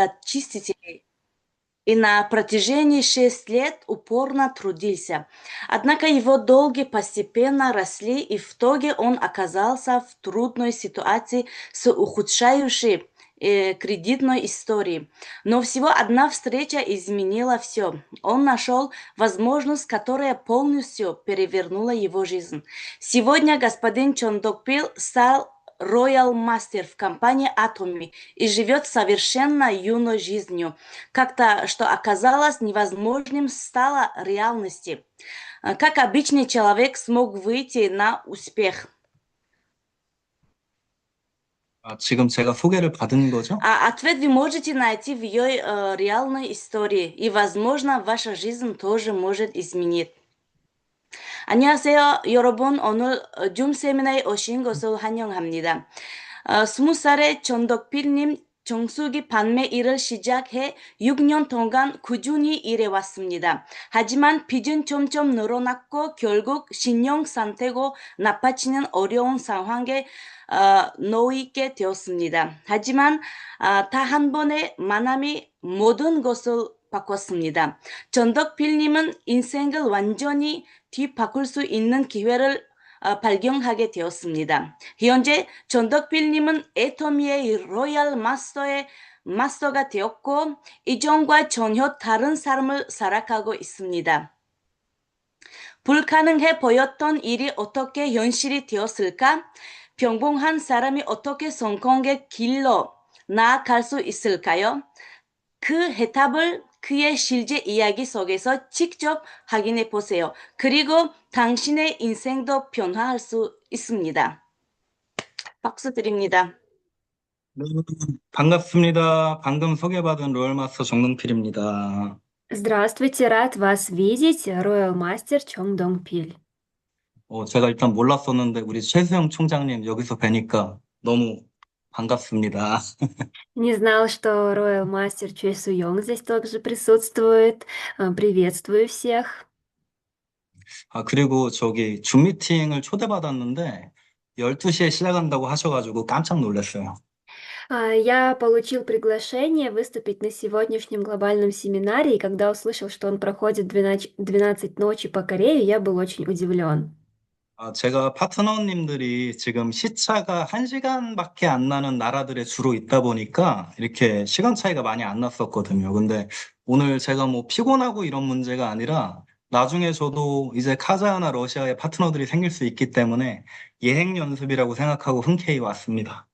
очистителей и на протяжении 6 лет упорно трудился. Однако его долги постепенно росли, и в итоге он оказался в трудной ситуации с ухудшающей кредитной историей. Но всего одна встреча изменила все. Он нашел возможность, которая полностью перевернула его жизнь. Сегодня господин Чон Док Пил стал Royal Master в компании Atomy и живет совершенно юной жизнью. Как-то, что оказалось невозможным, стало реальностью. Как обычный человек смог выйти на успех? 지금 제가 소개를 받은 거죠? А ответ вы можете найти в ее реальной истории, и, возможно, ваша жизнь тоже может изменить. 안녕하세요, 여러분. 오늘 줌 세미나에 오신 것을 환영합니다. 20살의 전덕필님 정수기 판매 일을 시작해 6년 동안 꾸준히 일해왔습니다. 하지만 빚은 점점 늘어났고 결국 신용 상태고 나빠지는 어려운 상황에 놓이게 되었습니다. 하지만 다 한 번의 만남이 모든 것을 바꿨습니다. 전덕필님은 인생을 완전히 뒤바꿀 수 있는 기회를 발견하게 되었습니다. 현재 전덕필님은 애터미의 로얄 마스터의 마스터가 되었고 이전과 전혀 다른 삶을 살아가고 있습니다. 불가능해 보였던 일이 어떻게 현실이 되었을까? 평범한 사람이 어떻게 성공의 길로 나아갈 수 있을까요? 그 해답을 그의 실제 이야기 속에서 직접 확인해 보세요. 그리고 당신의 인생도 변화할 수 있습니다. 박수 드립니다. 네, 반갑습니다. 방금 소개받은 로열마스터 정동필입니다. Здравствуйте, рад вас видеть, Royal Master Чон Донг Пиль. 제가 일단 몰랐었는데 우리 최수영 총장님 여기서 뵈니까 너무 반갑습니다. Не знал, что Royal Master Чой Су Йонг здесь также присутствует. Приветствую всех. 그리고 저기 줌 미팅을 초대받았는데 12시에 시작한다고 하셔가지고 깜짝 놀랐어요. Я получил приглашение выступить на сегодняшнем глобальном семинаре, и когда услышал, что он проходит 12 ночи по Корее, я был очень удивлен. 제가 파트너님들이 지금 시차가 1시간밖에 안 나는 나라들에 주로 있다 보니까 이렇게 시간 차이가 많이 안 났었거든요. 근데 오늘 제가 뭐 피곤하고 이런 문제가 아니라 나중에 저도 이제 카자흐나 러시아에 파트너들이 생길 수 있기 때문에 예행 연습이라고 생각하고 흔쾌히 왔습니다.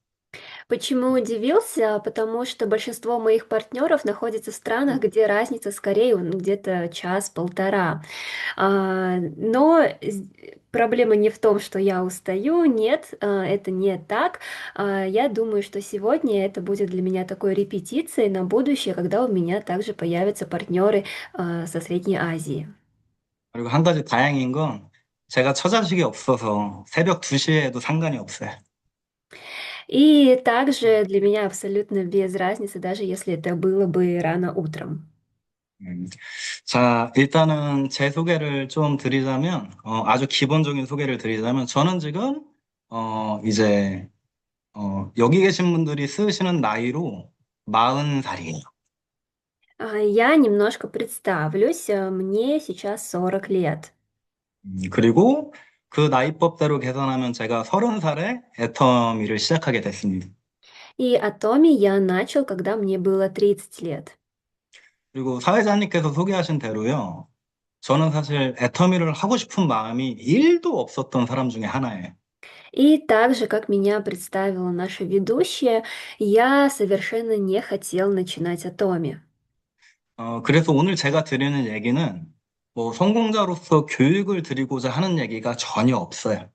Почему удивился? Потому что большинство моих партнеров находится в странах, где разница с Кореей где-то час-полтора. Но проблема не в том, что я устаю, нет, это не так. Я думаю, что сегодня это будет для меня такой репетицией на будущее, когда у меня также появятся партнеры со Средней Азии. 그리고 한 가지 다행인 건 제가 처자식이 없어서 새벽 2시에 해도 상관이 없어요. И также для меня абсолютно без разницы, даже если это было бы рано утром. 음. 자, 일단은 제 소개를 좀 드리자면, 아주 기본적인 소개를 드리자면, 저는 지금, 이제, 여기 계신 분들이 쓰시는 나이로 40살이에요. Я немножко представлюсь, мне сейчас 40 лет. 그리고 그 나이법대로 계산하면 제가 30살에 애터미를 시작하게 됐습니다. И Atomi я начал, когда мне было 30 лет. 그리고 사회자님께서 소개하신 대로요, 저는 사실 애터미를 하고 싶은 마음이 1도 없었던 사람 중에 하나예요. И так же, как меня представила наша ведущая, я совершенно не хотел начинать Atomi. 그래서 오늘 제가 드리는 얘기는 뭐 성공자로서 교육을 드리고자 하는 얘기가 전혀 없어요.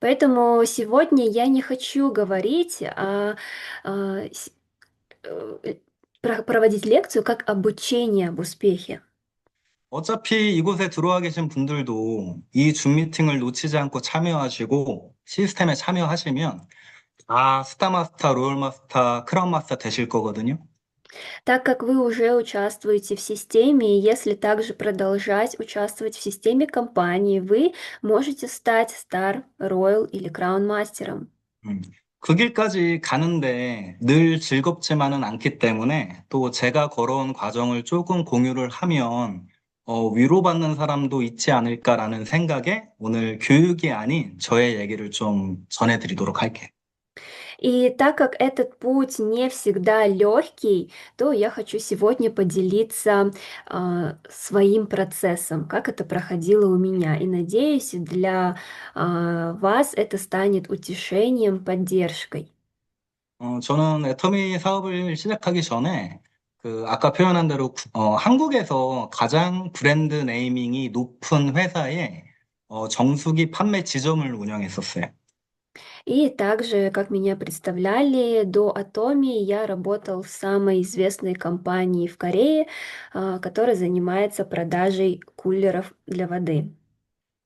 Поэтому сегодня я не хочу говорить, а, с- э, проводить лекцию как обучение об успехе. 어차피 이곳에 들어와 계신 분들도 이 줌 미팅을 놓치지 않고 참여하시고 시스템에 참여하시면 다 스타마스터, 롤마스터, 크라운마스터 되실 거거든요. Так как вы уже участвуете в системе, и если также продолжать участвовать в системе компании, вы можете стать Star, Royal или Crown мастером. 음. 그 길까지 가는데 늘 즐겁지만은 않기 때문에 또 제가 걸어온 과정을 조금 공유를 하면 위로받는 사람도 있지 않을까라는 생각에 오늘 교육이 아닌 저의 얘기를 좀 전해드리도록 할게요. И так как этот путь не всегда легкий, то я хочу сегодня поделиться своим процессом, как это проходило у меня. И надеюсь, для вас это станет утешением, поддержкой. 저는 애터미 사업을 시작하기 전에 그 아까 표현한 대로 한국에서 가장 브랜드 네이밍이 높은 회사에 정수기 판매 지점을 운영했었어요. И также, как меня представляли, до Атоми я работал в самой известной компании в Корее, которая занимается продажей кулеров для воды.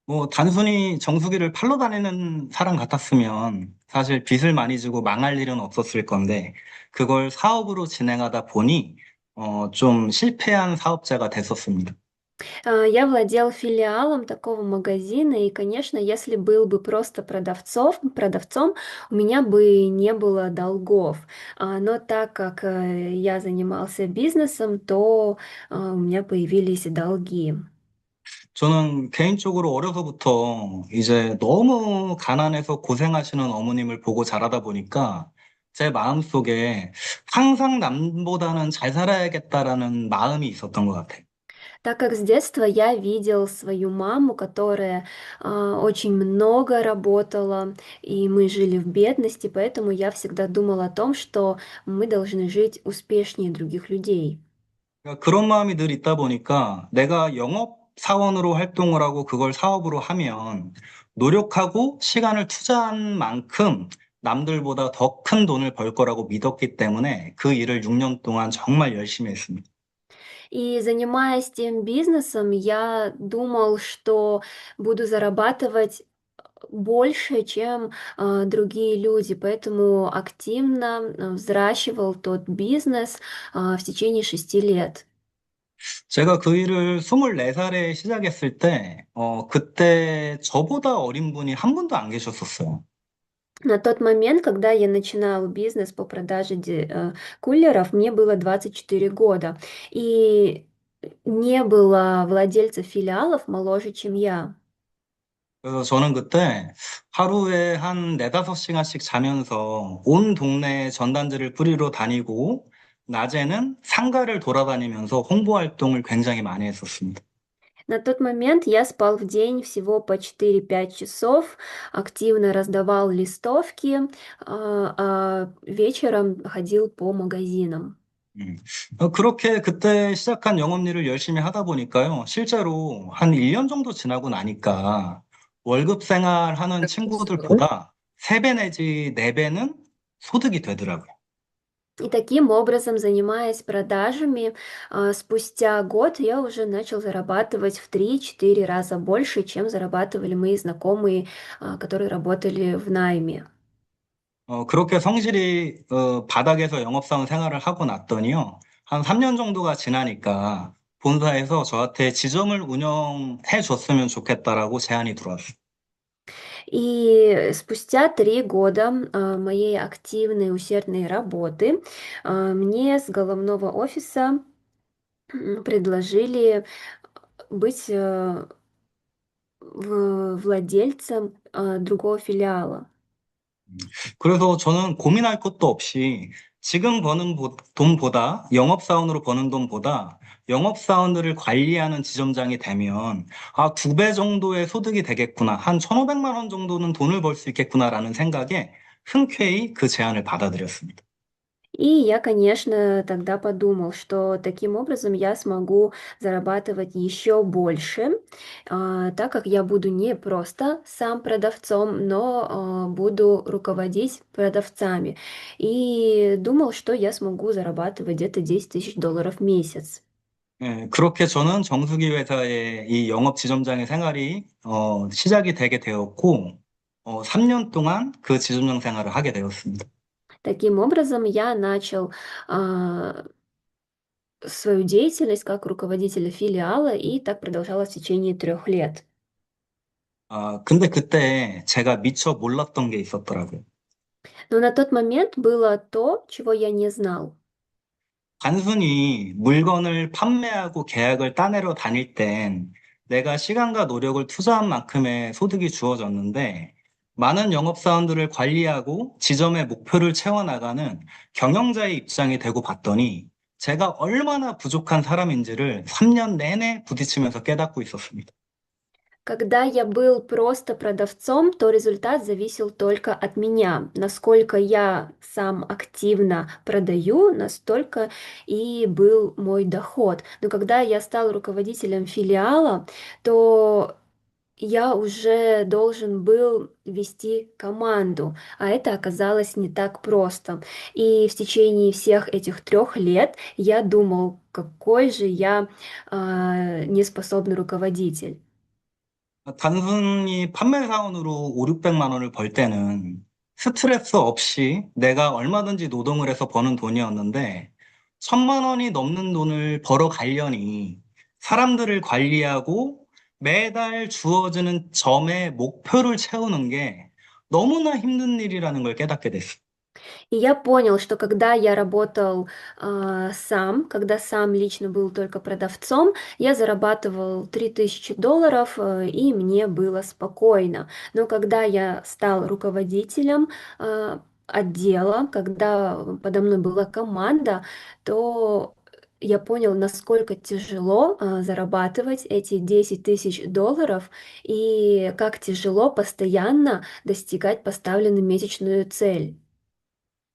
뭐 단순히 정수기를 팔러 다니는 사람 같았으면 사실 빚을 많이 지고 망할 일은 없었을 건데 그걸 사업으로 진행하다 보니 좀 실패한 사업자가 됐었습니다. Я владел филиалом такого магазина, и, конечно, если был бы просто продавцом, у меня бы не было долгов. Но так как я занимался бизнесом, то у меня появились долги. 저는 개인적으로 어려서부터 이제 너무 가난해서 고생하시는 어머님을 보고 자라다 보니까 제 마음속에 항상 남보다는 잘 살아야겠다라는 마음이 있었던 것 같아요. Так как с детства я видел свою маму, которая очень много работала, и мы жили в бедности, поэтому я всегда думала о том, что мы должны жить успешнее других людей. 그러니까 그런 마음이 늘 있다 보니까 내가 영업 사원으로 활동을 하고 그걸 사업으로 하면 노력하고 시간을 투자한 만큼 남들보다 더 큰 돈을 벌 거라고 믿었기 때문에 그 일을 6년 동안 정말 열심히 했습니다. И занимаясь тем бизнесом, я думал, что буду зарабатывать больше, чем другие люди, поэтому активно взращивал тот бизнес в течение 6 лет. 제가 그 일을 24살에 시작했을 때, 그때 저보다 어린 분이 한 분도 안 계셨었어요. На тот момент, когда я начинала бизнес по продаже кулеров, мне было 24 года, и не было владельцев филиалов моложе, чем я. 그래서 저는 그때 하루에 한 4~5시간씩 자면서 온 동네에 전단지를 뿌리러 다니고, 낮에는 상가를 돌아다니면서 홍보 활동을 굉장히 많이 했었습니다. На тот момент я спал в день всего по 4-5 часов, активно раздавал листовки, вечером ходил по магазинам. 음. 그렇게 그때 시작한 영업 일을 열심히 하다 보니까요. 실제로 한 1년 정도 지나고 나니까 월급 생활하는 친구들보다 3배 내지 4배는 소득이 되더라고요. И таким образом, занимаясь продажами, спустя год я уже начал зарабатывать в 3-4 раза больше, чем зарабатывали мои знакомые, которые работали в найме. 그렇게 성실히 바닥에서 영업사원 생활을 하고 났더니요. 한 3년 정도가 지나니까 본사에서 저한테 지점을 운영해 줬으면 좋겠다라고 제안이 들어왔어요. И спустя 3 года моей активной, усердной работы мне с головного офиса предложили быть владельцем другого филиала. 그래서 저는 고민할 것도 없이 지금 버는 돈보다 영업사원으로 버는 돈보다 영업사원들을 관리하는 지점장이 되면 2배 정도의 소득이 되겠구나. 한 1,500만 원 정도는 돈을 벌 수 있겠구나라는 생각에 흔쾌히 그 제안을 받아들였습니다. И я, конечно, тогда подумал, что таким образом я смогу зарабатывать еще больше, так как я буду не просто сам продавцом, но буду руководить продавцами. И думал, что я смогу зарабатывать где-то 10 тысяч долларов в месяц. 예, 그렇게 저는 정수기 회사의 이 영업 지점장의 생활이 시작이 되게 되었고 3년 동안 그 지점장 생활을 하게 되었습니다. Таким образом, я начал свою деятельность как руководителя филиала, и так продолжалось в течение 3 лет. 근데 그때 제가 미처 몰랐던 게 있었더라고요. Но на тот момент было то, чего я не знал. 단순히 물건을 판매하고 계약을 따내러 다닐 땐 내가 시간과 노력을 투자한 만큼의 소득이 주어졌는데 많은 영업사원들을 관리하고 지점의 목표를 채워나가는 경영자의 입장이 되고 봤더니 제가 얼마나 부족한 사람인지를 3년 내내 부딪히면서 깨닫고 있었습니다. Когда я был просто продавцом, то результат зависел только от меня. Насколько я сам активно продаю, настолько и был мой доход. Но когда я стал руководителем филиала, то я уже должен был вести команду, а это оказалось не так просто. И в течение всех этих 3 лет я думал, какой же я неспособный руководитель. 단순히 판매사원으로 5, 600만 원을 벌 때는 스트레스 없이 내가 얼마든지 노동을 해서 버는 돈이었는데 1,000만 원이 넘는 돈을 벌어 가려니 사람들을 관리하고 매달 주어지는 점의 목표를 채우는 게 너무나 힘든 일이라는 걸 깨닫게 됐어요. И я понял, что когда я работал сам, когда сам лично был только продавцом, я зарабатывал $3000, и мне было спокойно. Но когда я стал руководителем отдела, когда подо мной была команда, то я понял, насколько тяжело зарабатывать эти $10 000 и как тяжело постоянно достигать поставленную месячную цель.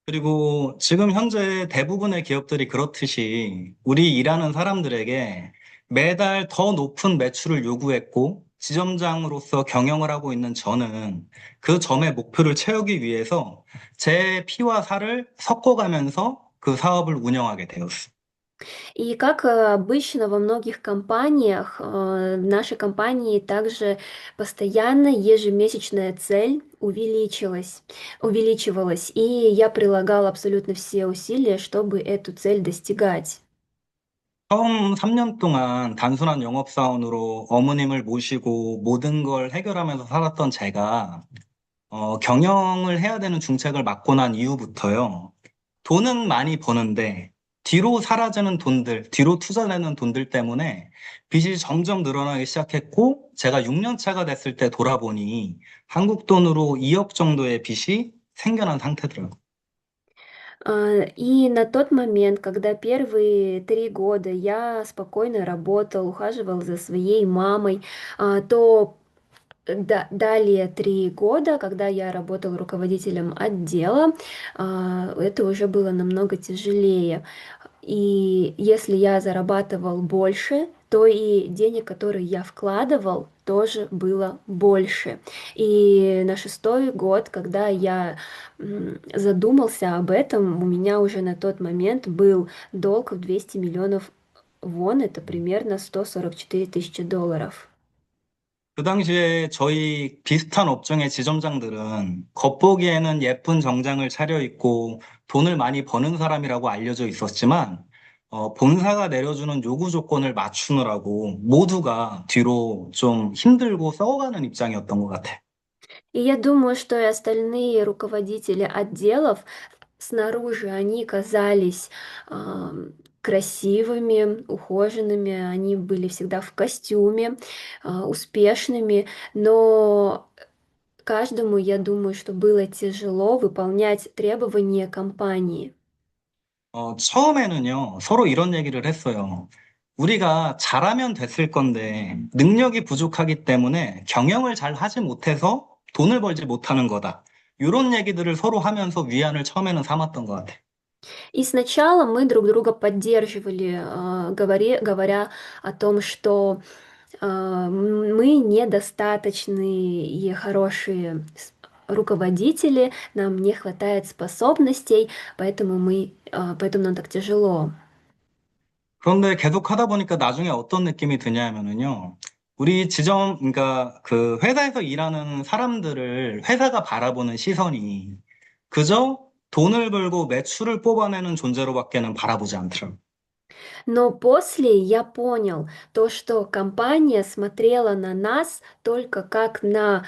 그리고 지금 현재 대부분의 기업들이 그렇듯이 우리 일하는 사람들에게 매달 더 높은 매출을 요구했고 지점장으로서 경영을 하고 있는 저는 그 점의 목표를 채우기 위해서 제 피와 살을 섞어가면서 그 사업을 운영하게 되었어요. И как обычно во многих компаниях, в нашей компании также постоянно ежемесячная цель увеличивалась, и я прилагала абсолютно все усилия, чтобы эту цель достигать. 처음 3년 동안 단순한 영업사원으로 어머님을 모시고 모든 걸 해결하면서 살았던 제가 경영을 해야 되는 중책을 맡고 난 이후부터요. 돈은 많이 버는데 뒤로 사라지는 돈들, 뒤로 투자되는 돈들 때문에 빚이 점점 늘어나기 시작했고 제가 6년 차가 됐을 때 돌아보니 한국 돈으로 2억 정도의 빚이 생겨난 상태더라고요. И на тот момент, когда первые 3 года я спокойно работал, ухаживал за своей мамой, то далее 3 года, когда я работала руководителем отдела, это уже было намного тяжелее. И если я зарабатывал больше, то и денег, которые я вкладывал, тоже было больше. И на 6-й год, когда я задумался об этом, у меня уже на тот момент был долг в 200 миллионов вон, это примерно $144 000. 그 당시에 저희 비슷한 업종의 지점장들은 겉보기에는 예쁜 정장을 차려입고 돈을 많이 버는 사람이라고 알려져 있었지만, 본사가 내려주는 요구 조건을 맞추느라고 모두가 뒤로 좀 힘들고 썩어가는 입장이었던 것 같아요. И я думаю, что и остальные руководители отделов снаружи они казались красивыми, ухоженными, они были всегда в костюме, успешными, но каждому, я думаю, что было тяжело выполнять требования компании. 처음에는요, 서로 이런 얘기를 했어요. 우리가 잘하면 됐을 건데, 능력이 부족하기 때문에 경영을 잘 하지 못해서 돈을 벌지 못하는 거다. 이런 얘기들을 서로 하면서 위안을 처음에는 삼았던 것 같아요. И сначала мы друг друга поддерживали, говоря о том, что мы недостаточные и хорошие руководители, нам не хватает способностей, поэтому нам так тяжело. 그런데 계속 하다 보니까 나중에 어떤 느낌이 드냐면은요. 우리 지점, 그러니까 그 회사에서 일하는 사람들을 회사가 바라보는 시선이 그저 돈을 벌고 매출을 뽑아내는 존재로밖에는 바라보지 않더라고요. Но после я понял то, что компания смотрела на нас только как на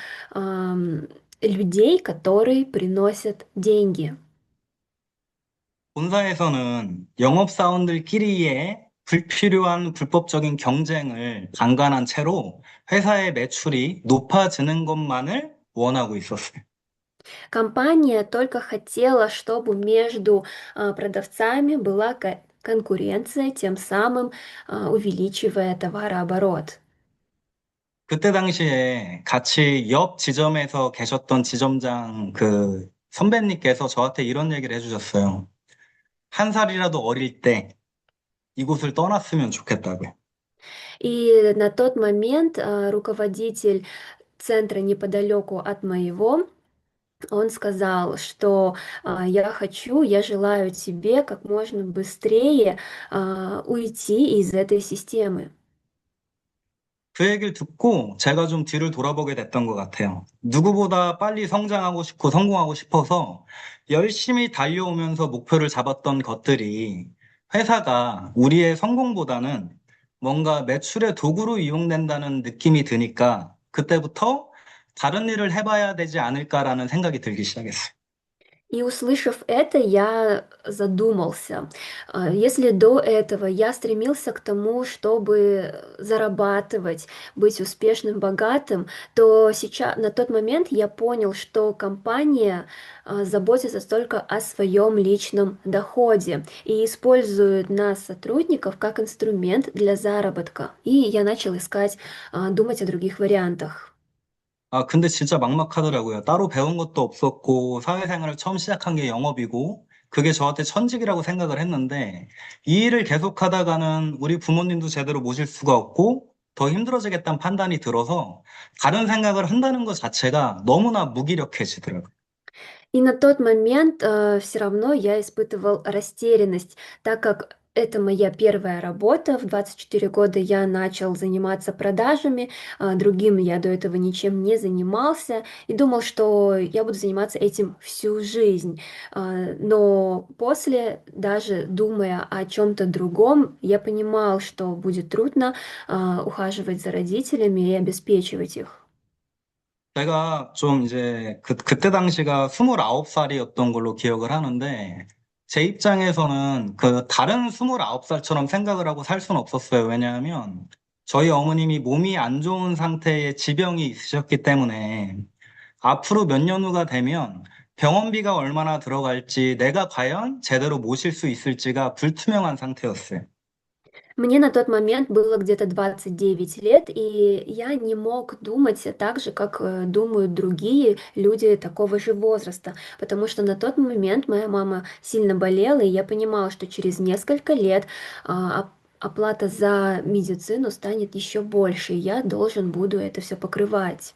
людей, которые приносят деньги. 본사에서는 영업사원들끼리의 불필요한 불법적인 경쟁을 강간한 채로 회사의 매출이 높아지는 것만을 원하고 있었어요. Компания только хотела, чтобы между продавцами была конкуренция, тем самым увеличивая товарооборот. 그때 당시에 같이 옆 지점에서 계셨던 지점장 그 선배님께서 저한테 이런 얘기를 해주셨어요. 한 살이라도 어릴 때 이곳을 떠났으면 좋겠다고요. И на тот момент руководитель центра неподалеку от моего, он сказал, что я желаю тебе как можно быстрее уйти из этой системы. 그 얘기를 듣고 제가 좀 뒤를 돌아보게 됐던 것 같아요. 누구보다 빨리 성장하고 싶고 성공하고 싶어서 열심히 달려오면서 목표를 잡았던 것들이 회사가 우리의 성공보다는 뭔가 매출의 도구로 이용된다는 느낌이 드니까 그때부터 다른 일을 해봐야 되지 않을까라는 생각이 들기 시작했어요. И услышав это, я задумался. Если до этого я стремился к тому, чтобы зарабатывать, быть успешным, богатым, то сейчас, на тот момент я понял, что компания заботится только о своем личном доходе и использует нас, сотрудников, как инструмент для заработка. И я начал искать, думать о других вариантах. 아, 근데 진짜 막막하더라고요. 따로 배운 것도 없었고, 사회생활을 처음 시작한 게 영업이고, 그게 저한테 천직이라고 생각을 했는데, 이 일을 계속 하다가는 우리 부모님도 제대로 모실 수가 없고, 더 힘들어지겠다는 판단이 들어서, 다른 생각을 한다는 것 자체가 너무나 무기력해지더라고요. И на тот момент все равно я испытывал растерянность, так как это моя первая работа. В 24 года я начал заниматься продажами, другим я до этого ничем не занимался и думал, что я буду заниматься этим всю жизнь. Но после, даже думая о чем-то другом, я понимал, что будет трудно ухаживать за родителями и обеспечивать их. 제가 좀 이제 그때 당시가 29살이었던 걸로 기억을 하는데, 제 입장에서는 그 다른 29살처럼 생각을 하고 살 수는 없었어요. 왜냐하면 저희 어머님이 몸이 안 좋은 상태의 지병이 있으셨기 때문에 앞으로 몇 년 후가 되면 병원비가 얼마나 들어갈지 내가 과연 제대로 모실 수 있을지가 불투명한 상태였어요. Мне на тот момент было где-то 29 лет, и я не мог думать так же, как думают другие люди такого же возраста, потому что на тот момент моя мама сильно болела, и я понимала, что через несколько лет оплата за медицину станет еще больше, и я должен буду это все покрывать.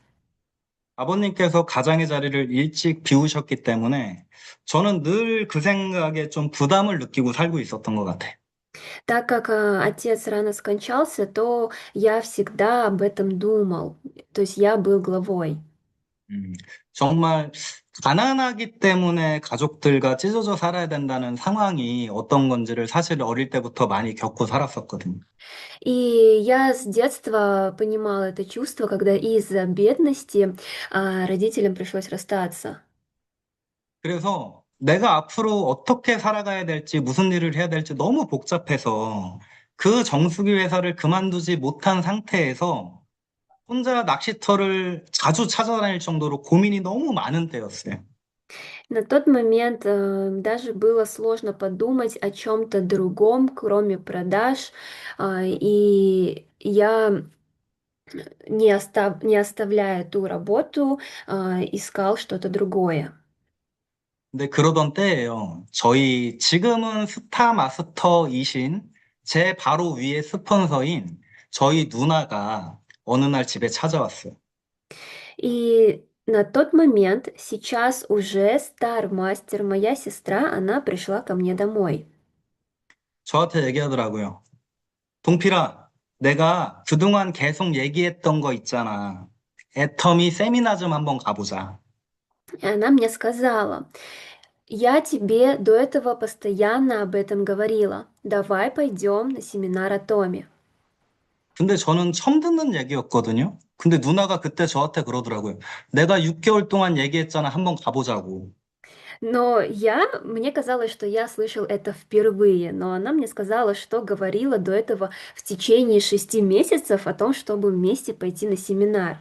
아버님께서 가장의 자리를 일찍 비우셨기 때문에 저는 늘 그 생각에 좀 부담을 느끼고 살고 있었던 것 같아요. Так как отец рано скончался, то я всегда об этом думал, то есть я был главой. 음, 정말 가난하기 때문에 가족들과 찢어져 살아야 된다는 상황이 어떤 건지를 사실 어릴 때부터 많이 겪고 살았었거든요. И я с детства понимала это чувство, когда из-за бедности родителям пришлось расстаться. 그래서 내가 앞으로 어떻게 살아가야 될지, 무슨 일을 해야 될지 너무 복잡해서 그 정수기 회사를 그만두지 못한 상태에서 혼자 낚시터를 자주 찾아다닐 정도로 고민이 너무 많은 때였어요. На тот момент даже было сложно подумать о чем-то другом, кроме продаж, и я, не оставляя ту работу, искал что-то другое. 근데 그러던 때예요. 저희 지금은 스타 마스터이신 제 바로 위에 스폰서인 저희 누나가 어느 날 집에 찾아왔어요. И на тот момент, сейчас уже стар-мастер, моя сестра, она пришла ко мне домой. 저한테 얘기하더라고요. 동필아, 내가 그동안 계속 얘기했던 거 있잖아. 애터미 세미나 좀 한번 가보자. И она мне сказала, я тебе до этого постоянно об этом говорила. Давай пойдем на семинар о Томе. 근데 저는 처음 듣는 얘기였거든요. 근데 누나가 그때 저한테 그러더라고요. 내가 6개월 동안 얘기했잖아. 한번 가보자고. Но мне казалось, что я слышал это впервые, но она мне сказала, что говорила до этого в течение 6 месяцев о том, чтобы вместе пойти на семинар.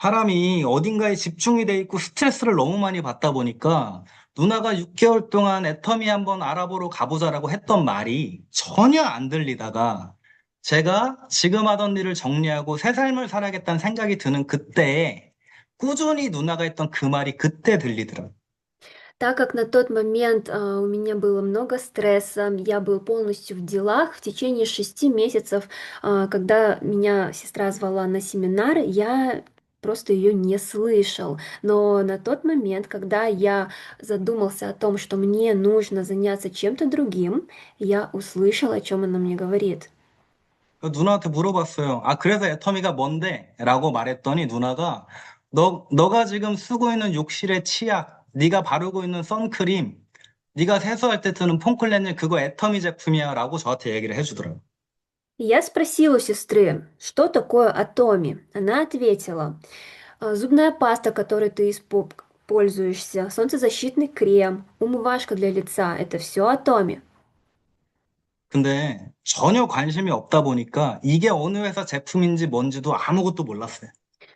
사람이 어딘가에 집중이 돼 있고 스트레스를 너무 많이 받다 보니까 누나가 6개월 동안 애터미 한번 알아보러 가보자라고 했던 말이 전혀 안 들리다가 제가 지금 하던 일을 정리하고 새 삶을 살아야겠다는 생각이 드는 그때에 꾸준히 누나가 했던 그 말이 그때 들리더라고요. Так как на тот момент у меня было много стресса, я был полностью в делах, в течение 6 месяцев, когда меня сестра звала на семинар, я просто ее не слышал. Но на тот момент, когда я задумался о том, что мне нужно заняться чем-то другим, я услышал, о чем она мне говорит. 누나한테 물어봤어요. 아, 그래서 애터미가 뭔데? 라고 말했더니 누나가 너가 지금 쓰고 있는 욕실의 치약, 네가 바르고 있는 선크림, 네가 세수할 때 쓰는 폼클렌징 그거 애터미 제품이야 라고 저한테 얘기를 해주더라고요. Я спросила у сестры, что такое Атоми. Она ответила: зубная паста, которой ты пользуешься, солнцезащитный крем, умывашка для лица — это все Атоми. 근데 전혀 관심이 없다 보니까 이게 어느 회사 제품인지 뭔지도 아무것도 몰랐어요.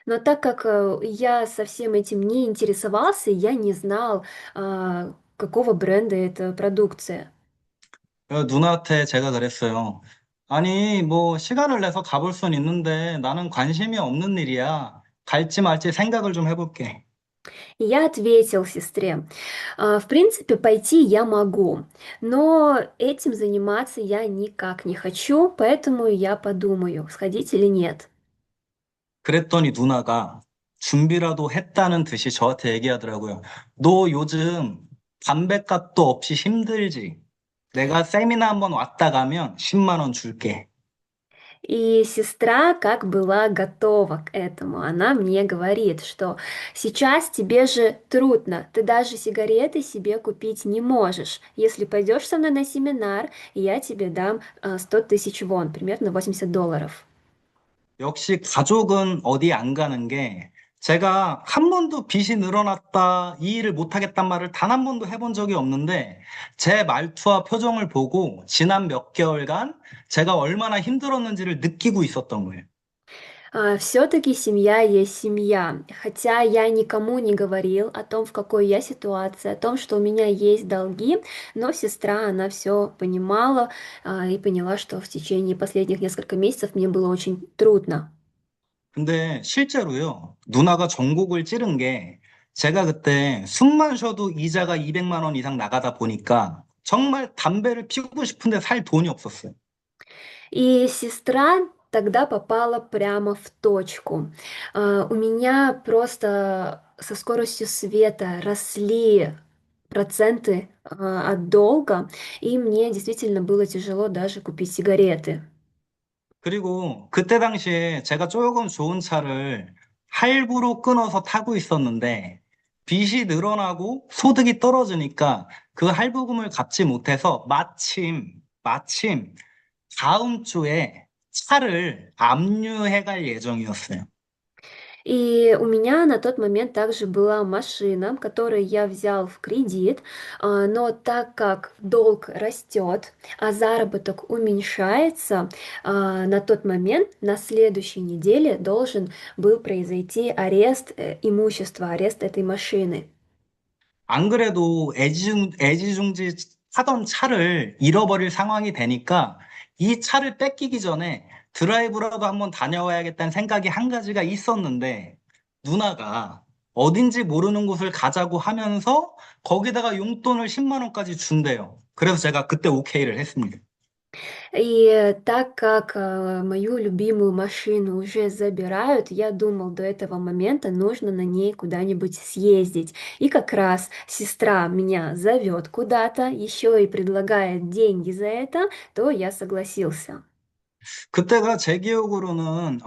Но так как я со всем этим не интересовался, я не знал, какого бренда эта продукция. 그래서 누나한테 제가 그랬어요. 아니, 뭐, 시간을 내서 가볼 순 있는데 나는 관심이 없는 일이야. 갈지 말지 생각을 좀 해볼게. И я ответил сестре: в принципе, пойти я могу, но этим заниматься я никак не хочу, поэтому я подумаю, сходить или нет. 그랬더니 누나가 준비라도 했다는 듯이 저한테 얘기하더라고요. 너 요즘 담뱃값도 없이 힘들지? 내가 세미나 한번 왔다 가면 10만 원 줄게. И сестра как была готова к этому. Она мне говорит, что сейчас тебе же трудно, ты даже сигареты себе купить не можешь. Если пойдешь со мной на семинар, я тебе дам 100 тысяч вон, примерно $80. 역시 가족은 어디 안 가는 게 제가 한 번도 빚이 늘어났다, 이 일을 못 하겠단 말을 단 한 번도 해본 적이 없는데 제 말투와 표정을 보고 지난 몇 개월간 제가 얼마나 힘들었는지를 느끼고 있었던 거예요. Все-таки семья есть семья. Хотя я никому не говорил о том, в какой я ситуации, о том, что у меня есть долги, но сестра, она все понимала, и поняла, что в течение последних нескольких месяцев мне было очень трудно. 근데 실제로요, 누나가 전곡을 찌른 게 제가 그때 숨만 쉬어도 이자가 200만 원 이상 나가다 보니까 정말 담배를 피우고 싶은데 살 돈이 없었어요. И сестра тогда попала прямо в точку. У меня просто со скоростью света росли проценты от долга, и мне действительно было тяжело даже купить сигареты. 그리고 그때 당시에 제가 조금 좋은 차를 할부로 끊어서 타고 있었는데 빚이 늘어나고 소득이 떨어지니까 그 할부금을 갚지 못해서 마침 다음 주에 차를 압류해 갈 예정이었어요. И у меня на тот момент также была машина, которую я взял в кредит, но так как долг растет, а заработок уменьшается, на тот момент, на следующей неделе должен был произойти арест имущества, арест этой машины. 안 그래도 애지중지 타던 차를 잃어버릴 상황이 되니까 이 차를 뺏기기 전에 드라이브라도 한번 다녀와야겠다는 생각이 한 가지가 있었는데 누나가 어딘지 모르는 곳을 가자고 하면서 거기다가 용돈을 10만 원까지 준대요. 그래서 제가 그때 오케이를 했습니다. И так как мою любимую машину уже забирают, я думал, до этого момента нужно на ней куда-нибудь съездить. И как раз сестра меня зовет куда-то, еще и предлагает деньги за это, то я согласился. 그때가 제 기억으로는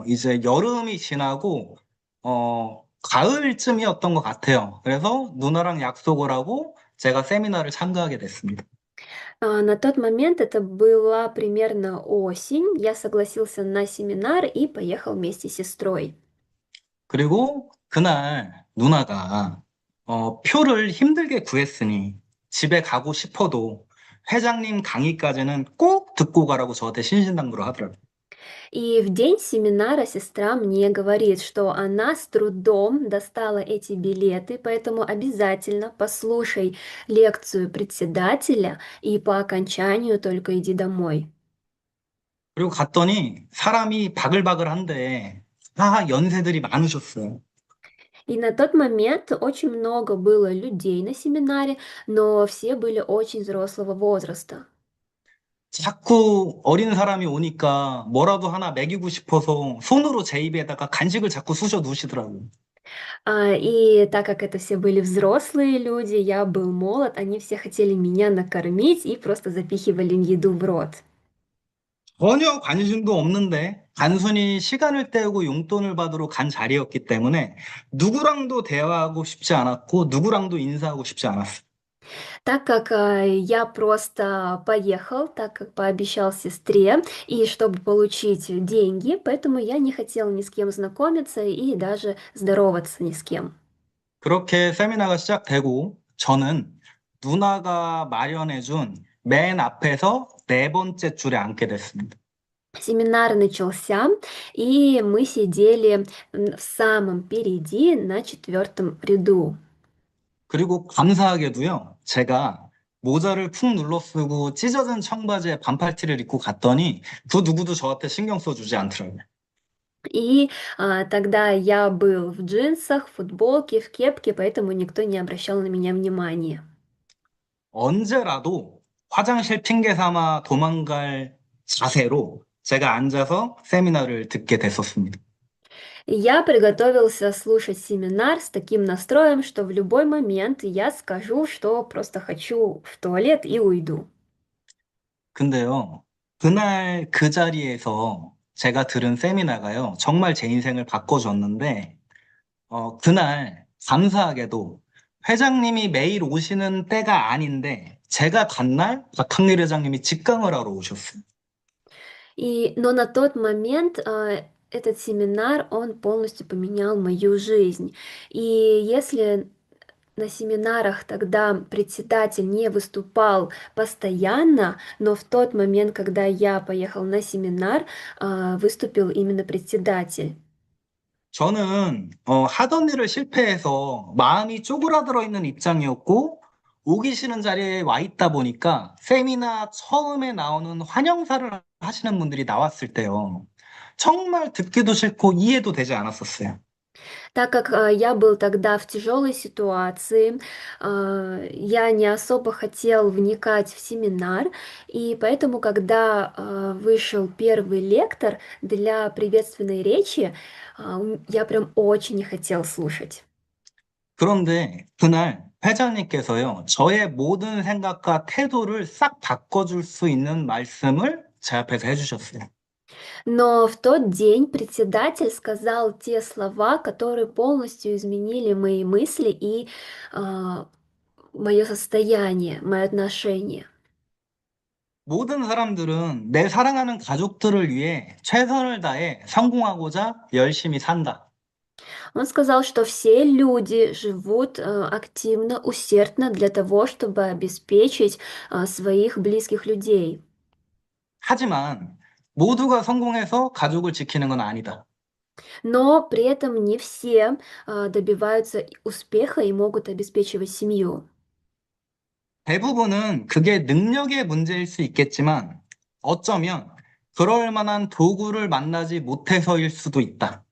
이제 여름이 지나고 가을쯤이었던 것 같아요. 그래서 누나랑 약속을 하고 제가 세미나를 참가하게 됐습니다. На тот момент это была примерно осень. Я согласился на семинар и поехал вместе с сестрой. 그리고 그날 누나가 표를 힘들게 구했으니 집에 가고 싶어도 회장님 강의까지는 꼭 듣고 가라고 저한테 신신당부를 하더라고요. И в день семинара сестра мне говорит, что она с трудом достала эти билеты, поэтому обязательно послушай лекцию председателя и по окончанию только иди домой. 그리고 갔더니 사람이 바글바글한데 다 연세들이 많으셨어요. И на тот момент очень много было людей на семинаре, но все были очень взрослого возраста. 자꾸 어린 사람이 오니까 뭐라도 하나 먹이고 싶어서 손으로 제 입에다가 간식을 자꾸 쑤셔 넣으시더라고요. И так как это все были взрослые люди, я был молод, они все хотели меня накормить и просто запихивали еду в рот. 전혀 관심도 없는데 단순히 시간을 때우고 용돈을 받으러 간 자리였기 때문에 누구랑도 대화하고 싶지 않았고 누구랑도 인사하고 싶지 않았어요. Так как я просто поехал, так как пообещал сестре, и чтобы получить деньги, поэтому я не хотел ни с кем знакомиться и даже здороваться ни с кем. 그렇게 세미나가 시작되고 저는 누나가 마련해준 맨 앞에서 네 번째 줄에 앉게 됐습니다. Семинар начался, и мы сидели в самом впереди на четвертом ряду. 그리고 감사하게도요, 제가 모자를 푹 눌러 쓰고 찢어진 청바지에 반팔티를 입고 갔더니 그 누구도 저한테 신경 써주지 않더라고요. И тогда я был в джинсах, футболке, в кепке, поэтому никто не обращал на меня внимания. 언제라도 화장실 핑계 삼아 도망갈 자세로 제가 앉아서 세미나를 듣게 됐었습니다. И я приготовился слушать семинар с таким настроем, что в любой момент я скажу, что просто хочу в туалет и уйду. 근데요, 그날 그 자리에서 제가 들은 세미나가요, 정말 제 인생을 바꿔줬는데, 그날 감사하게도 회장님이 매일 오시는 때가 아닌데, 제가 간 날 박학일 회장님이 직강을 하러 오셨어요. Но на тот момент этот семинар, он полностью поменял мою жизнь. И если на семинарах тогда председатель не выступал постоянно, но в тот момент, когда я поехал на семинар, выступил именно председатель. 저는 하던 일을 실패해서 마음이 쪼그라들어 있는 입장이었고 오기 싫은 자리에 와 있다 보니까 세미나 처음에 나오는 환영사를 하시는 분들이 나왔을 때요. 정말 듣기도 싫고 이해도 되지 않았었어요. Так как я был тогда в тяжелой ситуации, я не особо хотел вникать в семинар, и поэтому, когда вышел первый лектор для приветственной речи, я прям очень не хотел слушать. 그런데 그날 회장님께서요, 저의 мо든 생각과 태도를 싹 바꿔줄 수 있는 말씀을 제 앞에서 해주셨어요. Но в тот день председатель сказал те слова, которые полностью изменили мои мысли и мое состояние, мое отношение. 모든 사람들은 내 사랑하는 가족들을 위해 최선을 다해 성공하고자 열심히 산다. Он сказал, что все люди живут активно, усердно для того, чтобы обеспечить своих близких людей. 하지만 모두가 성공해서 가족을 지키는 건 아니다. Но при этом не все добиваются успеха и могут обеспечивать семью. 대부분은 그게 능력의 문제일 수 있겠지만 어쩌면 그럴 만한 도구를 만나지 못해서일 수도 있다.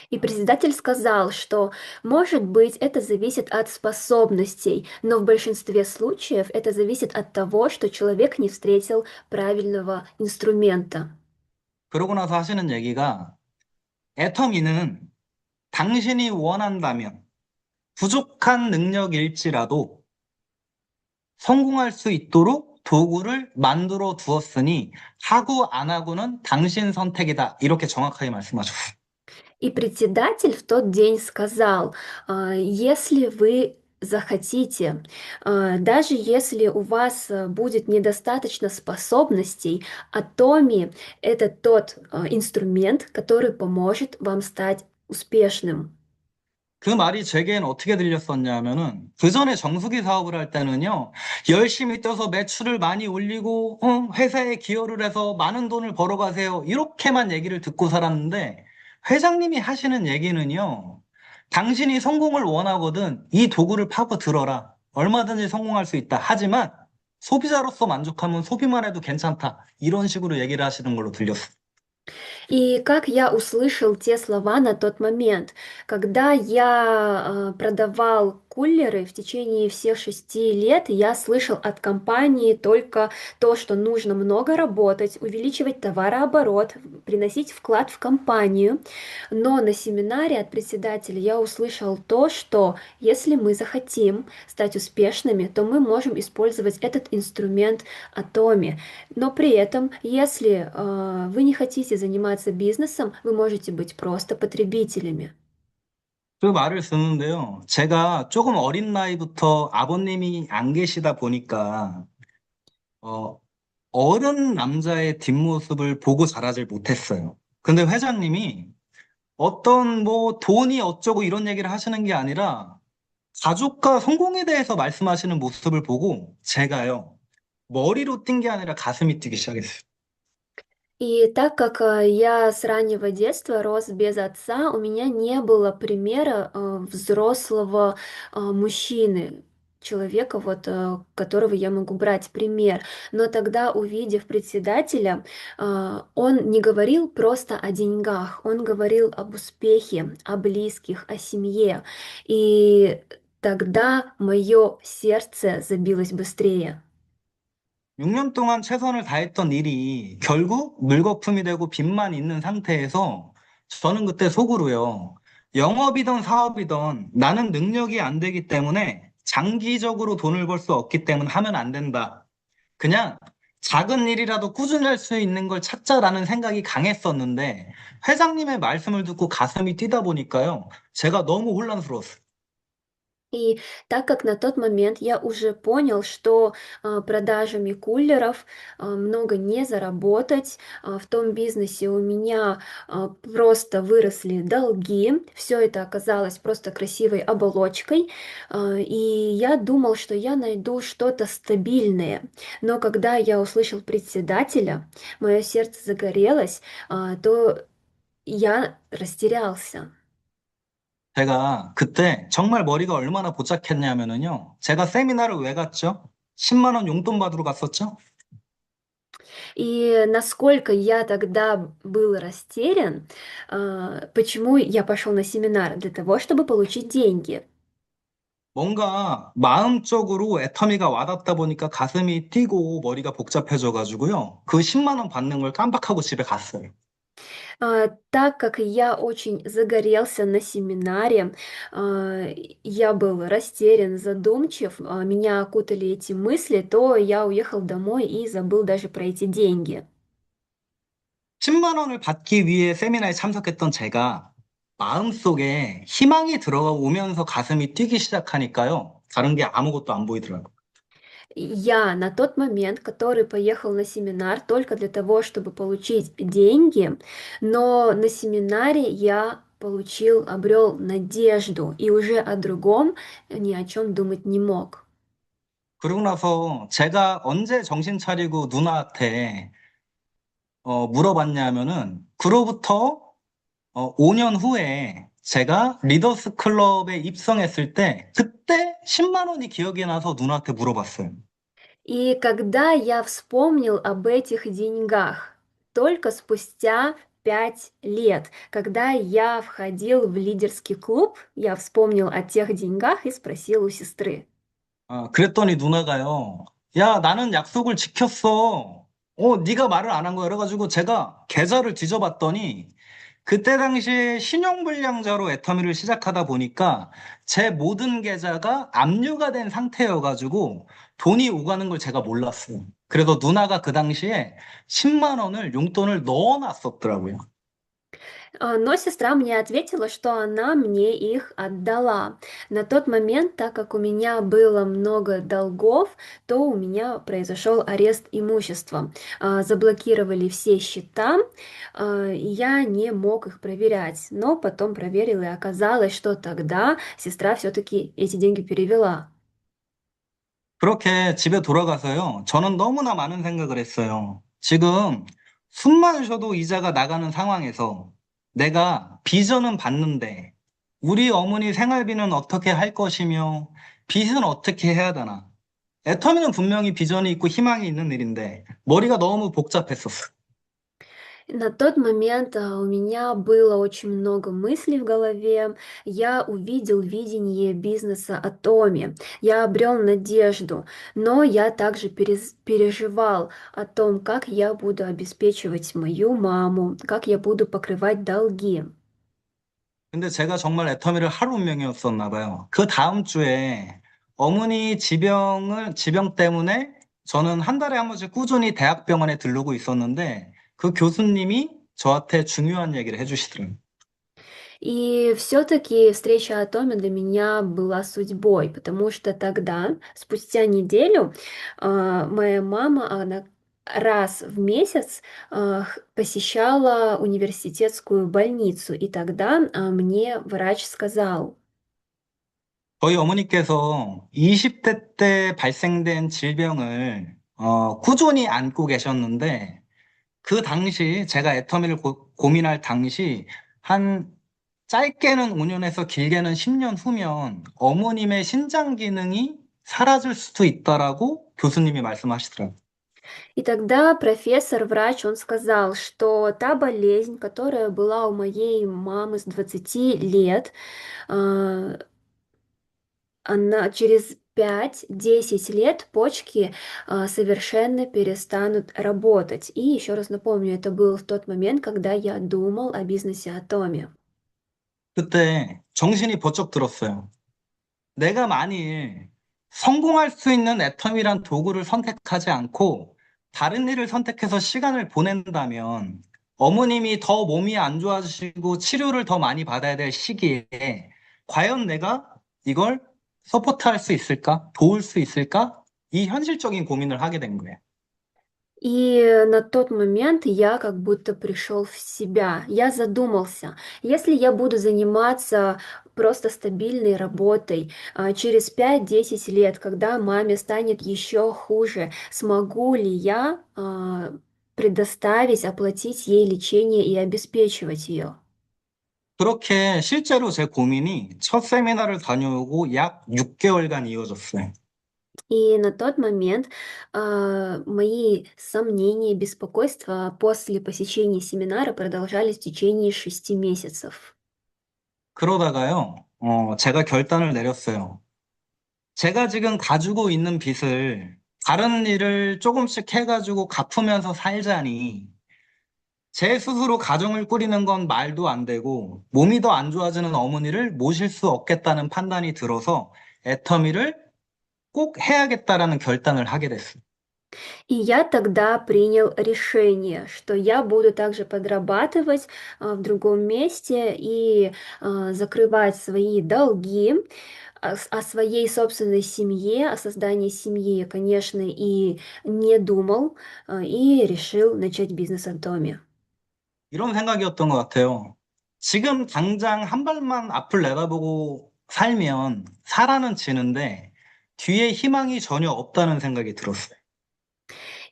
И председатель сказал, что, может быть, это зависит от способностей, но в большинстве случаев это зависит от того, что человек не встретил правильного инструмента. 그러고 나서 하시는 얘기가 애터미는 당신이 원한다면 부족한 능력일지라도 성공할 수 있도록 도구를 만들어 두었으니 하고 안 하고는 당신 선택이다. 이렇게 정확하게 말씀하셨어요. И председатель в тот день сказал, если вы захотите, даже если у вас будет недостаточно способностей, Atomi — это тот инструмент, который поможет вам стать успешным. 그 말이 제게는 어떻게 들렸었냐면은 그 전에 정수기 사업을 할 때는요, 열심히 뛰어서 매출을 많이 올리고, 회사에 기여를 해서 많은 돈을 벌어가세요. 이렇게만 얘기를 듣고 살았는데, 회장님이 하시는 얘기는요, 당신이 성공을 원하거든 이 도구를 파고 들어라. 얼마든지 성공할 수 있다. 하지만 소비자로서 만족하면 소비만 해도 괜찮다. 이런 식으로 얘기를 하시는 걸로 들렸어요. И как я услышал те слова на тот момент, когда я продавал кулеры в течение всех 6 лет, я слышал от компании только то, что нужно много работать, увеличивать товарооборот, приносить вклад в компанию. Но на семинаре от председателя я услышал то, что если мы захотим стать успешными, то мы можем использовать этот инструмент Atomi. Но при этом, если вы не хотите заниматься бизнесом, вы можете быть просто потребителями. 그 말을 쓰는데요. 제가 조금 어린 나이부터 아버님이 안 계시다 보니까, 어, 어른 남자의 뒷모습을 보고 자라질 못했어요. 근데 회장님이 어떤 뭐 돈이 어쩌고 이런 얘기를 하시는 게 아니라 가족과 성공에 대해서 말씀하시는 모습을 보고 제가요, 머리로 뛴 게 아니라 가슴이 뛰기 시작했어요. И так как я с раннего детства рос без отца, у меня не было примера взрослого мужчины, человека, вот, которого я могу брать пример. Но тогда, увидев председателя, он не говорил просто о деньгах, он говорил об успехе, о близких, о семье. И тогда мое сердце забилось быстрее. 6년 동안 최선을 다했던 일이 결국 물거품이 되고 빚만 있는 상태에서 저는 그때 속으로요. 영업이든 사업이든 나는 능력이 안 되기 때문에 장기적으로 돈을 벌 수 없기 때문에 하면 안 된다. 그냥 작은 일이라도 꾸준히 할 수 있는 걸 찾자라는 생각이 강했었는데 회장님의 말씀을 듣고 가슴이 뛰다 보니까요. 제가 너무 혼란스러웠어요. И так как на тот момент я уже понял, что продажами кулеров много не заработать, в том бизнесе у меня просто выросли долги, все это оказалось просто красивой оболочкой, и я думал, что я найду что-то стабильное. Но когда я услышал председателя, мое сердце загорелось, то я растерялся. 제가 к때 정말 머리가 얼마나 복잡했냐면은요. 제가 세미나를 왜 갔죠? 10만 원 용돈 받으러 갔었죠? И насколько я тогда был растерян, почему я пошел на семинар? Для того, чтобы получить деньги. 뭔가 마음적으로 애터미가 와닿다 보니까 가슴이 뛰고 머리가 복잡해져 가지고요. 그 10만 원 받는 걸 깜빡하고 집에 갔어요. Так как я очень загорелся на семинаре, я был растерян, задумчив, меня окутали эти мысли, то я уехал домой и забыл даже про эти деньги. 10만 원을 받기 위해 세미나에 참석했던 제가 마음속에 희망이 들어가 오면서 가슴이 뛰기 시작하니까요. 다른 게 아무것도 안 보이더라고요. Я на тот момент, который поехал на семинар только для того, чтобы получить деньги, но на семинаре я обрел надежду и уже о другом ни о чем думать не мог. 그러고 나서 제가 언제 정신 차리고 누나한테 물어봤냐면은 그로부터 5년 후에 제가 리더스 클럽에 입성했을 때 그때 10만 원이 기억이 나서 누나한테 물어봤어요. И когда я вспомнил об этих деньгах, только спустя 5 лет, когда я входил в лидерский клуб, я вспомнил о тех деньгах и спросил у сестры. 그랬더니 누나가요. 야, 나는 약속을 지켰어. 네가 말을 안 한 거야. 그래가지고 제가 계좌를 뒤져봤더니 그때 당시에 신용불량자로 애터미를 시작하다 보니까 제 모든 계좌가 압류가 된 상태여가지고 돈이 오가는 걸 제가 몰랐어요. 그래서 누나가 그 당시에 10만 원을 용돈을 넣어놨었더라고요. Но сестра мне ответила, что она мне их отдала. На тот момент, так как у меня было много долгов, то у меня произошел арест имущества. Заблокировали все счета, и я не мог их проверять. Но потом проверила, и оказалось, что тогда сестра все-таки эти деньги перевела. 그렇게 집에 돌아가서요. 저는 너무나 많은 생각을 했어요. 지금 숨만 쉬어도 이자가 나가는 상황에서 내가 비전은 받는데 우리 어머니 생활비는 어떻게 할 것이며 빚은 어떻게 해야 되나. 애터미는 분명히 비전이 있고 희망이 있는 일인데 머리가 너무 복잡했었어. На тот момент у меня было очень много мыслей в голове. Я увидел видение бизнеса Атоми. Я обрел надежду, но я также переживал о том, как я буду обеспечивать мою маму, как я буду покрывать долги. 근데 제가 정말 애터미를 할 운명이었었나 봐요. 그 다음 주에 어머니 지병 때문에 저는 한 달에 한 번씩 꾸준히 대학병원에 들르고 있었는데 그 교수님이 저한테 중요한 얘기를 해주시더라고요. И все-таки встреча Атоми для меня была судьбой, потому что тогда, спустя неделю, моя мама, она раз в месяц посещала университетскую больницу, и тогда мне врач сказал: 저희 어머니께서 20대 때 발생된 질병을 꾸준히 안고 계셨는데 그 당시 제가 애터미를 고민할 당시 한 짧게는 5년에서 길게는 10년 후면 어머님의 신장 기능이 사라질 수도 있다라고 교수님이 말씀하시더라고요. И тогда профессор-врач, он сказал, что та болезнь, которая была у моей мамы с 20 лет, а, она через 5-10 лет почки совершенно перестанут работать. И еще раз напомню, это был в тот момент, когда я думал о бизнесе Атоми. 그때 정신이 번쩍 들었어요. 내가 만일 성공할 수 있는 애텀이란 도구를 선택하지 않고 다른 일을 선택해서 시간을 보낸다면 어머님이 더 몸이 안 좋아지시고 치료를 더 많이 받아야 될 시기에 과연 내가 이걸 서포트할 수 있을까? 도울 수 있을까? 이 현실적인 고민을 하게 된 거예요. И на тот момент я как будто пришел в себя. Я задумался, если я буду заниматься просто стабильной работой, через 5-10 лет, когда маме станет еще хуже, смогу ли я предоставить, оплатить ей лечение и обеспечивать ее? 그렇게 실제로 제 고민이 첫 세미나를 다녀오고 약 6개월간 이어졌어요. И на тот момент мои сомнения и беспокойства после посещения семинара продолжались в течение 6 месяцев. 그러다가요, 제가 결단을 내렸어요. 제가 지금 가지고 있는 빚을 다른 일을 조금씩 해가지고 갚으면서 살자니 제 스스로 가정을 꾸리는 건 말도 안 되고 몸이 더 안 좋아지는 어머니를 모실 수 없겠다는 판단이 들어서 애터미를 꼭 해야겠다라는 결단을 하게 됐어요. И я тогда принял решение, что я буду также подрабатывать в другом месте и закрывать свои долги. О своей собственной семье, о создании семьи, конечно, и не думал, и решил начать бизнес Atomi. 이런 생각이었던 것 같아요. 지금 당장 한 발만 앞을 내다보고 살면 살아는 지는데 뒤에 희망이 전혀 없다는 생각이 들었어요.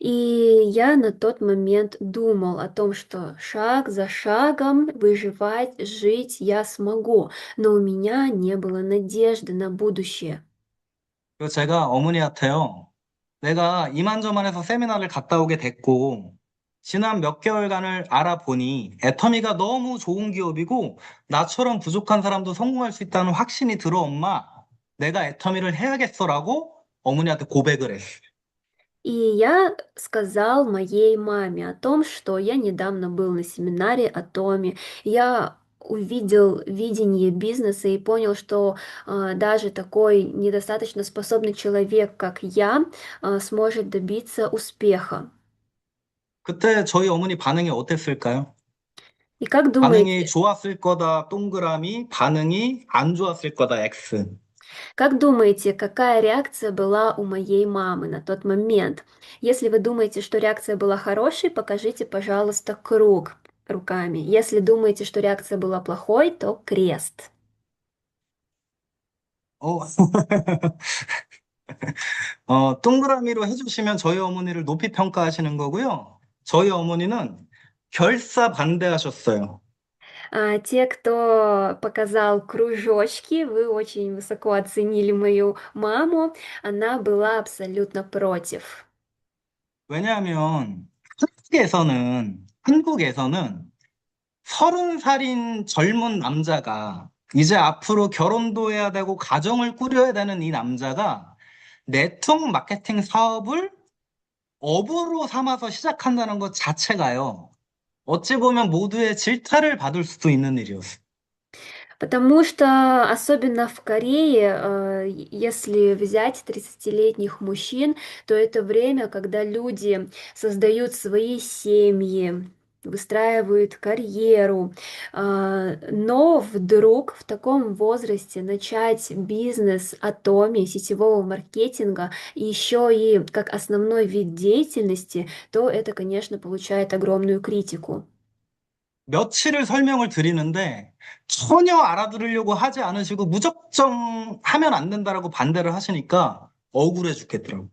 И я на тот момент думал о том, что шаг за шагом выживать, жить я смогу, но у меня не было надежды на будущее. 그래서 제가 어머니한테요, 내가 이만저만해서 세미나를 갔다 오게 됐고, 지난 몇 개월간을 알아보니 애터미가 너무 좋은 기업이고, 나처럼 부족한 사람도 성공할 수 있다는 확신이 들어, 엄마. 내가 애터미를 해야겠어라고 어머니한테 고백을 했어요. И я сказал моей маме о том, что я недавно был на семинаре о Томе. Я увидел видение бизнеса и понял, что даже такой недостаточно способный человек, как я, сможет добиться успеха. 그때 저희 어머니 반응이 어땠을까요? И как 반응이 думаете, 좋았을 거다, 동그라미, 반응이 안 좋았을 거다, X. какая реакция была у моей мамы на тот момент? Если вы думаете, что реакция была хорошей, покажите, пожалуйста, круг руками. Если думаете, что реакция была плохой, то крест. 어, 동그라미로 해주시면 저희 어머니를 높이 평가하시는 거고요. 저희 어머니는 결사 반대하셨어요. Те, кто показал кружочки, вы очень высоко оценили мою маму. Она была абсолютно против. 왜냐하면 한국에서는 30살인 젊은 남자가 이제 앞으로 결혼도 해야 되고 가정을 꾸려야 되는 이 남자가 네트워크 마케팅 사업을 업으로 삼아서 시작한다는 것 자체가요. 어찌 보면 모두의 질타를 받을 수도 있는 일이었어요. Потому что, особенно в Корее, если взять 30-летних мужчин, то это время, когда люди создают свои семьи, выстраивают карьеру, но вдруг в таком возрасте начать бизнес Atomi, сетевого маркетинга, и еще и как основной вид деятельности, то это, конечно, получает огромную критику. 며칠을 설명을 드리는데 전혀 알아들으려고 하지 않으시고 무작정 하면 안 된다라고 반대를 하시니까 억울해 죽겠더라고요.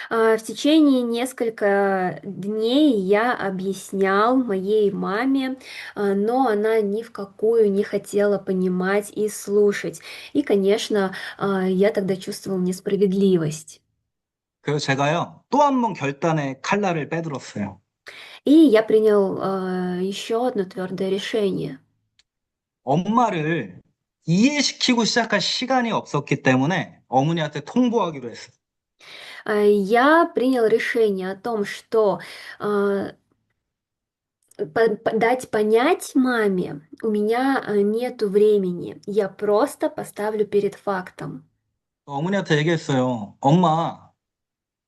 В течение несколько дней я объяснял моей маме, но она ни в какую не хотела понимать и слушать. И, конечно, я тогда чувствовал несправедливость. 그래서 제가요, 또 한 번 결단의 칼날을 빼들었어요. И я принял еще одно твердое решение. 엄마를 이해시키고 시작할 시간이 없었기 때문에 어머니한테 통보하기로 했어요. Я принял решение о том, что дать понять маме у меня нету времени. Я просто поставлю перед фактом. 어머니한테 얘기했어요. 엄마,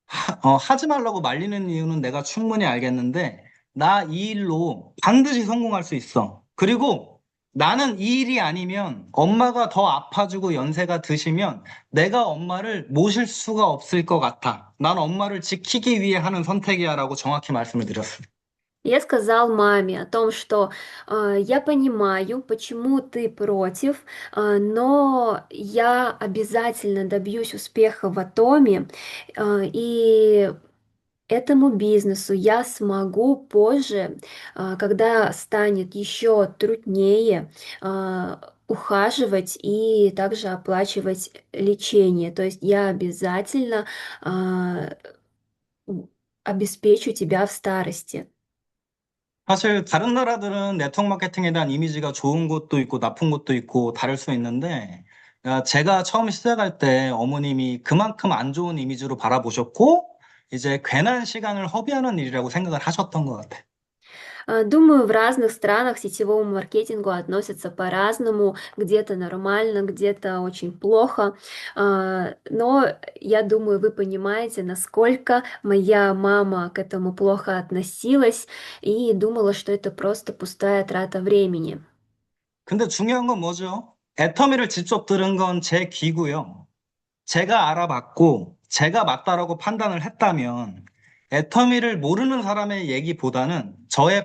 하지 말라고 말리는 이유는 내가 충분히 알겠는데, 나 이 일로 반드시 성공할 수 있어. 그리고 나는 이 일이 아니면 엄마가 더 아파지고 연세가 드시면 내가 엄마를 모실 수가 없을 것 같아. 난 엄마를 지키기 위해 하는 선택이야 라고 정확히 말씀을 드렸어요. Я сказал маме о том, что я понимаю, почему ты против, но я обязательно добьюсь успеха в Атоме, и этому бизнесу я смогу позже, когда станет еще труднее, ухаживать и также оплачивать лечение. То есть я обязательно а, обеспечу тебя в старости. 사실 다른 나라들은 네트워크 마케팅에 대한 이미지가 좋은 곳도 있고 나쁜 곳도 있고 다를 수 있는데 제가 처음 시작할 때 어머님이 그만큼 안 좋은 이미지로 바라보셨고 이제 괜한 시간을 허비하는 일이라고 생각을 하셨던 것 같아요. Думаю, в разных странах к сетевому маркетингу относятся по-разному, где-то нормально, где-то очень плохо, но я думаю, вы понимаете, насколько моя мама к этому плохо относилась и думала, что это просто пустая трата времени. 근데 중요한 건 뭐죠? 애터미를 직접 들은 건 제 귀고요. 제가 알아봤고 제가 맞다라고 판단을 했다면 애터미를 모르는 사람의 얘기보다는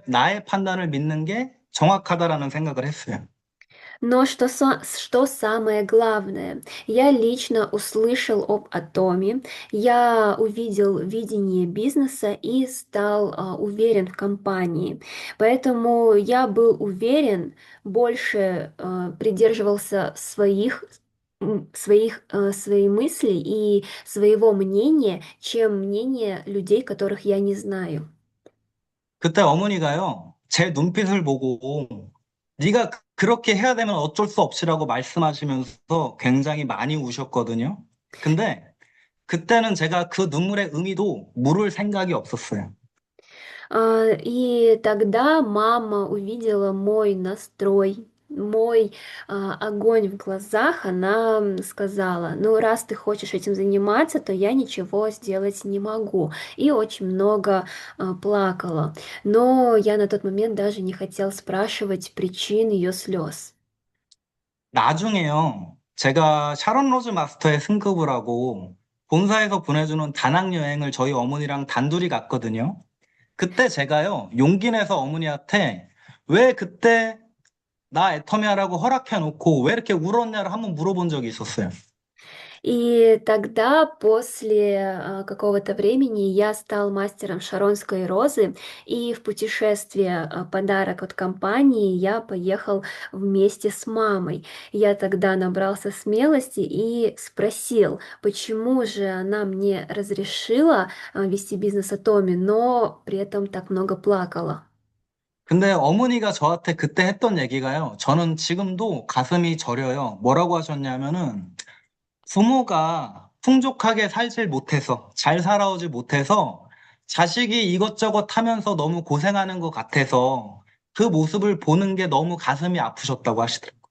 나의 판단을 믿는 게 정확하다라는 생각을 했어요. Но что самое главное, я лично услышал об Атоме, я увидел видение бизнеса и стал уверен в компании. Поэтому я был уверен, больше придерживался своей мысли и своего мнения, чем мнения людей, которых я не знаю. 그때 어머니가요, 제 눈빛을 보고 네가 그렇게 해야 되면 어쩔 수 없이라고 말씀하시면서 굉장히 많이 у셨거든요. 근데 그때는 제가 그 눈물의 의미도 물을 생각이 없었어요. И тогда мама увидела мой настрой, мой огонь в глазах, она сказала, ну раз ты хочешь этим заниматься, то я ничего сделать не могу. И очень много плакала. Но я на тот момент даже не хотел спрашивать причин ее слез. 나중에요, 제가 샤론 로즈 마스터에 승급을 하고 본사에서 보내주는 다낭 여행을 저희 어머니랑 단둘이 갔거든요. 그때 제가요, 용기 내서 어머니한테 왜 그때 나 애터미하라고 허락해 놓고 왜 이렇게 울었냐를 한번 물어본 적이 있었어요. И тогда, после какого-то времени, я стал мастером Шаронской розы, и в путешествие подарок от компании я поехал вместе с мамой. Я тогда набрался смелости и спросил, почему же она мне разрешила вести бизнес Атоми, но при этом так много плакала. 근데 어머니가 저한테 그때 했던 얘기가요. 저는 지금도 가슴이 저려요. 뭐라고 하셨냐면은 부모가 풍족하게 살질 못해서, 잘 살아오지 못해서 자식이 이것저것 하면서 너무 고생하는 것 같아서 그 모습을 보는 게 너무 가슴이 아프셨다고 하시더라고요.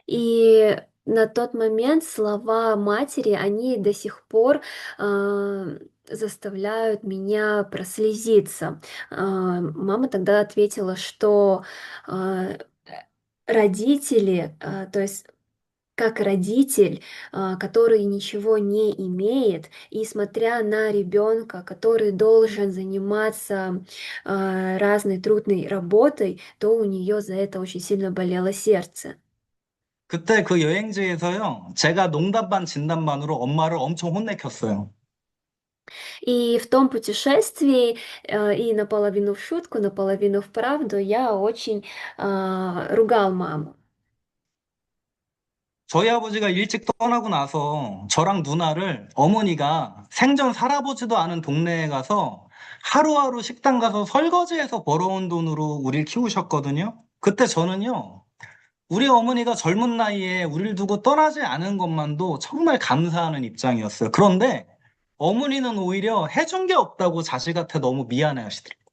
И на тот момент слова матери, они до сих пор а, заставляют меня прослезиться. Мама тогда ответила, что а, родители, то есть как родитель, который ничего не имеет, и смотря на ребенка, который должен заниматься разной трудной работой, то у нее за это очень сильно болело сердце. 그때 그 여행지에서요, 제가 농담 반 진담 반으로 엄마를 엄청 혼내켰어요. И в том путешествии, и наполовину в шутку, наполовину в правду, я очень ругал маму. 저희 아버지가 일찍 떠나고 나서 저랑 누나를 어머니가 생전 살아보지도 않은 동네에 가서 하루하루 식당 가서 설거지해서 벌어온 돈으로 우리를 키우셨거든요. 그때 저는요, 우리 어머니가 젊은 나이에 우리를 두고 떠나지 않은 것만도 정말 감사하는 입장이었어요. 그런데 어머니는 오히려 해준 게 없다고 자식한테 너무 미안해 하시더라고요.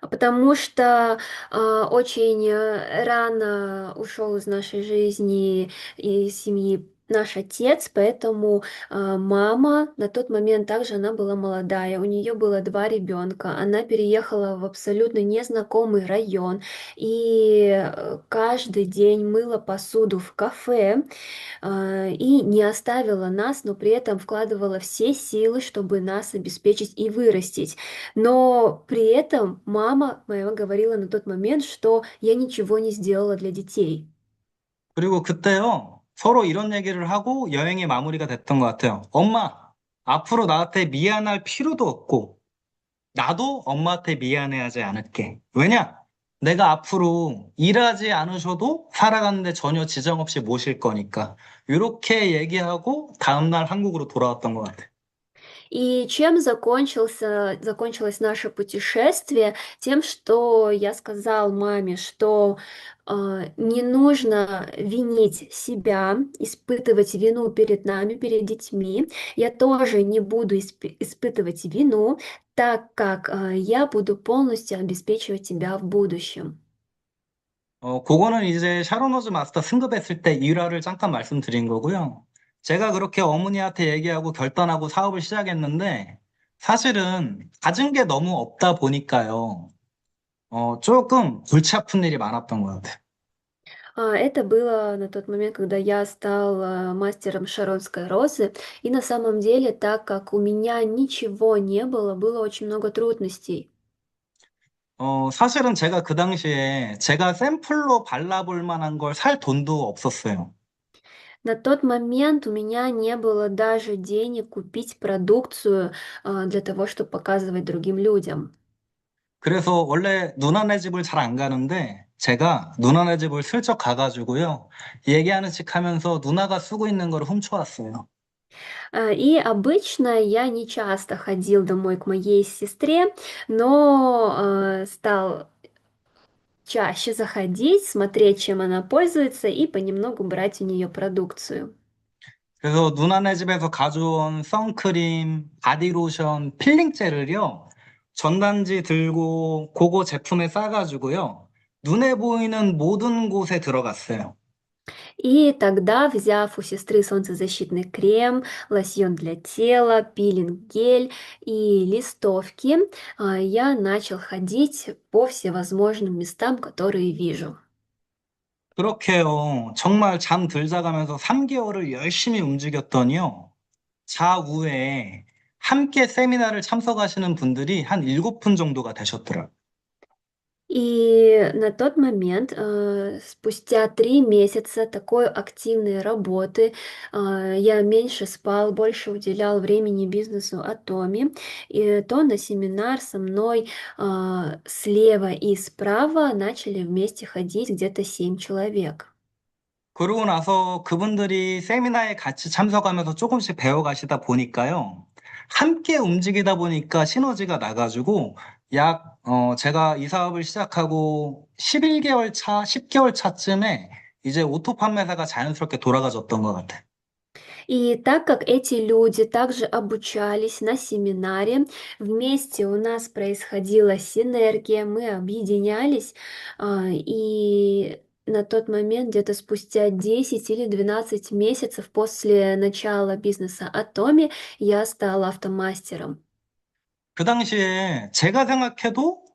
Потому что очень рано ушел из нашей жизни и семьи наш отец, поэтому мама на тот момент также она была молодая, у нее было два ребенка, она переехала в абсолютно незнакомый район и каждый день мыла посуду в кафе, и не оставила нас, но при этом вкладывала все силы, чтобы нас обеспечить и вырастить. Но при этом мама моя говорила на тот момент, что я ничего не сделала для детей. 그리고 그때요, 서로 이런 얘기를 하고 여행이 마무리가 됐던 것 같아요. 엄마, 앞으로 나한테 미안할 필요도 없고, 나도 엄마한테 미안해하지 않을게. 왜냐? 내가 앞으로 일하지 않으셔도 살아가는데 전혀 지장 없이 모실 거니까. 이렇게 얘기하고 다음날 한국으로 돌아왔던 것 같아요. И чем закончилось наше путешествие? Тем, что я сказал маме, что не нужно винить себя, испытывать вину перед нами, перед детьми. Я тоже не буду испытывать вину, так как я буду полностью обеспечивать тебя в будущем. 그거는 이제 샤론호즈 마스터 승급했을 때 일화를 잠깐 말씀드린 거고요. 제가 그렇게 어머니한테 얘기하고 결단하고 사업을 시작했는데, 사실은 가진 게 너무 없다 보니까요. 조금 골치 아픈 일이 많았던 것 같아요. Это было на тот момент, когда я стал мастером Шаронской розы. И на самом деле, так как у меня ничего не было, было очень много трудностей. 사실은 제가 그 당시에 제가 샘플로 발라볼 만한 걸 살 돈도 없었어요. На тот момент у меня не было даже денег купить продукцию для того, чтобы показывать другим людям. 그래서 원래 누나네 집을 잘 안 가는데 제가 누나네 집을 슬쩍 가가지고요. 얘기하는 척 하면서 누나가 쓰고 있는 걸 훔쳐왔어요. И обычно я не часто ходил домой к моей сестре, но стал чаще заходить, смотреть, чем она пользуется, и понемногу брать у нее продукцию. 그래서 누나네 집에서 가져온 선크림, 바디로션, 필링 젤을요. 전단지 들고 그거 제품에 싸가지고요. 눈에 보이는 모든 곳에 들어갔어요. И тогда, взяв у сестры солнцезащитный крем, лосьон для тела, пилинг-гель и листовки, я начал ходить по всевозможным местам, которые вижу. 그렇게요. 정말 잠들자 가면서 3개월을 열심히 움직였더니요. 좌우에 함께 세미나를 참석하시는 분들이 한 7분 정도가 되셨더라고요. И на тот момент, спустя 3 месяца такой активной работы, я меньше спал, больше уделял времени бизнесу Атоми, и то на семинар со мной слева и справа начали вместе ходить где-то 7 человек. 그러고 나서 그분들이 세미나에 같이 참석하면서 조금씩 배워가시다 보니까요. 함께 움직이다 보니까 시너지가 나가지고 제가 이 사업을 시작하고 11개월 차, 10개월 차쯤에 이제 오토 판매사가 자연스럽게 돌아가졌던 것 같아요. И так как эти люди также обучались на семинаре, вместе у нас происходила синергия, мы объединялись, и на тот момент, где-то спустя 10 или 12 месяцев после начала бизнеса Atomi, я стала автомастером. 그 당시에 제가 생각해도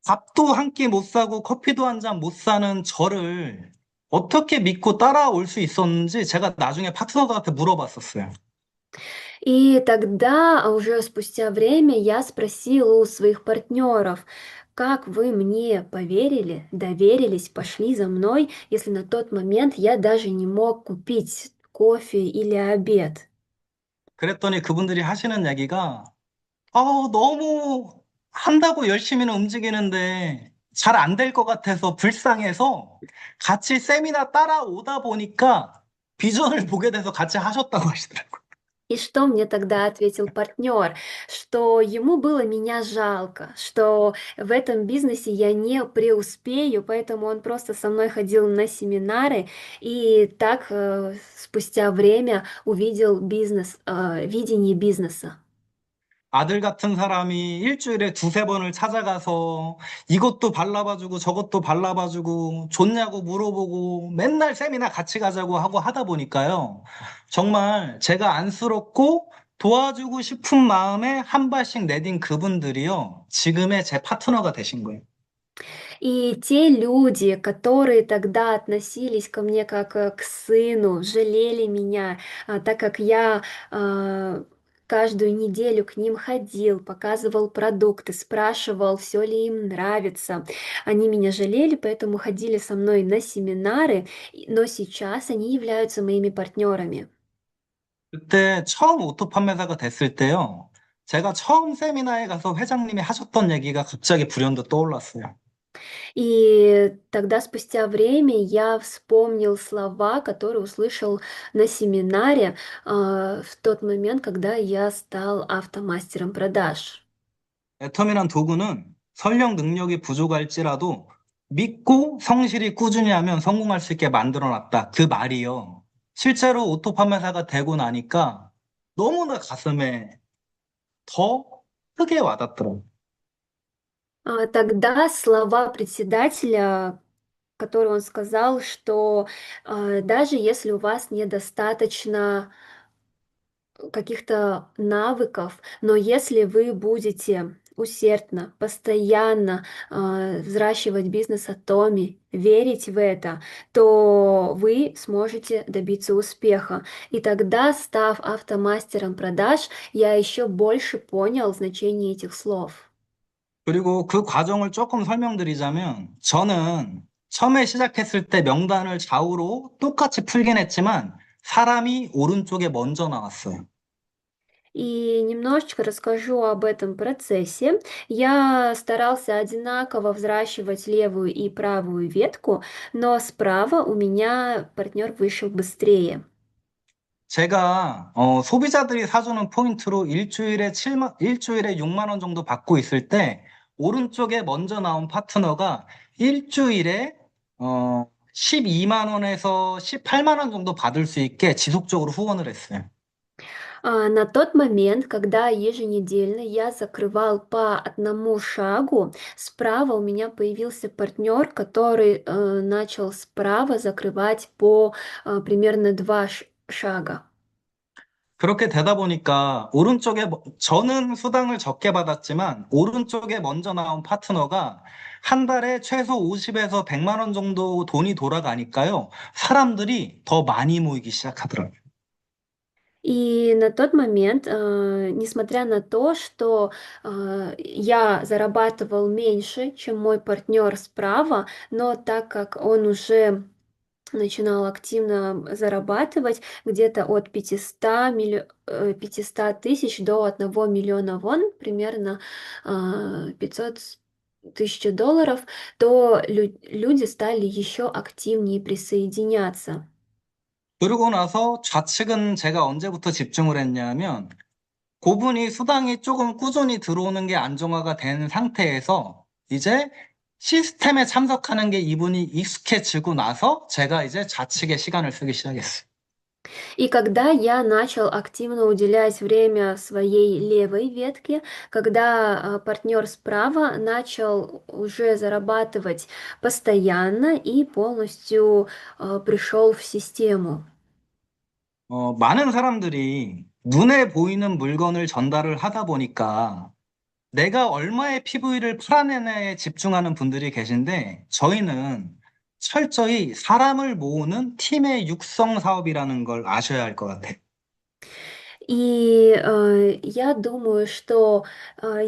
밥도 한 끼 못 사고 커피도 한 잔 못 사는 저를 어떻게 믿고 따라올 수 있었는지 제가 나중에 파트너들한테 물어봤었어요. И тогда, уже спустя время, я спросила у своих партнеров, как вы мне поверили, доверились, пошли за мной, если на тот момент я даже не мог купить кофе или обед. 그랬더니 그분들이 하시는 얘기가 너무 한다고 열심히는 움직이는데 잘 안 될 것 같아서 불쌍해서 같이 세미나 따라오다 보니까 비전을 보게 돼서 같이 하셨다고 하시더라고요. И что мне тогда ответил партнер? Что ему было меня жалко, что в этом бизнесе я не преуспею, поэтому он просто со мной ходил на семинары и так спустя время увидел бизнес, видение бизнеса. 아들 같은 사람이 일주일에 두세 번을 찾아가서 이것도 발라봐주고 저것도 발라봐주고 좋냐고 물어보고 맨날 세미나 같이 가자고 하고 하다 보니까요. 정말 제가 안쓰럽고 도와주고 싶은 마음에 한 발씩 내딘 그분들이요. 지금의 제 파트너가 되신 거예요. И те люди, которые тогда относились ко мне как к сыну, жалели меня, так как я каждую неделю к ним ходил, показывал продукты, спрашивал, все ли им нравится. Они меня жалели, поэтому ходили со мной на семинары, но сейчас они являются моими партнерами. 그때 처음 오토 판매사가 됐을 때요. 제가 처음 세미나에 가서 회장님이 하셨던 얘기가 갑자기 불현듯 떠올랐어요. И тогда, спустя время, я вспомнил слова, которые услышал на семинаре, в тот момент, когда я стал автомастером продаж. 애터미란 도구는 설령 능력이 부족할지라도 믿고 성실히 꾸준히 하면 성공할 수 있게 만들어 놨다. 그 말이요. 실제로 오토 판매사가 되고 나니까 너무나 가슴에 더 크게 와닿더라고요. Тогда слова председателя, которые он сказал, что даже если у вас недостаточно каких-то навыков, но если вы будете усердно, постоянно взращивать бизнес Атоми, верить в это, то вы сможете добиться успеха. И тогда, став автомастером продаж, я еще больше понял значение этих слов. 그리고 그 과정을 조금 설명드리자면 저는 처음에 시작했을 때 명단을 좌우로 똑같이 풀긴 했지만 사람이 오른쪽에 먼저 나왔어요. И немножечко расскажу об этом процессе. Я старался одинаково взращивать левую и правую ветку, но справа у меня партнер вышел быстрее. 제가 소비자들이 사주는 포인트로 일주일에 6만 원 정도 받고 있을 때 오른쪽에 먼저 나온 파트너가 일주일에 12만 원에서 18만 원 정도 받을 수 있게 지속적으로 후원을 했어요. На тот момент, когда еженедельно я закрывал по одному шагу, справа у меня появился партнер, который начал справа закрывать по примерно два шага. 그렇게 되다 보니까 저는 수당을 적게 받았지만 오른쪽에 먼저 나온 파트너가 한 달에 최소 50에서 100만 원 정도 돈이 돌아가니까요. 사람들이 더 많이 모이기 시작하더라고요. И на тот момент, несмотря на то, что я зарабатывал меньше, чем мой партнер справа, но так как он уже начинал активно зарабатывать где-то от 500 тысяч до 1 миллиона вон, примерно 500 тысяч долларов, то люди стали еще активнее присоединяться. 그러고 나서 좌측은 제가 언제부터 집중을 했냐면 고분이 수당이 조금 꾸준히 들어오는 게 안정화가 된 상태에서 이제 시스템에 참석하는 게 이분이 익숙해지고 나서 제가 이제 좌측에 시간을 쓰기 시작했어요. И когда я начал активно уделять время своей левой ветке, когда партнер справа начал уже зарабатывать постоянно и полностью пришел в систему. 많은 사람들이 눈에 보이는 물건을 전달을 하다 보니까 내가 얼마의 PV를 팔아내냐에 집중하는 분들이 계신데 저희는 철저히 사람을 모으는 팀의 육성 사업이라는 걸 아셔야 할 것 같아요. И я думаю, что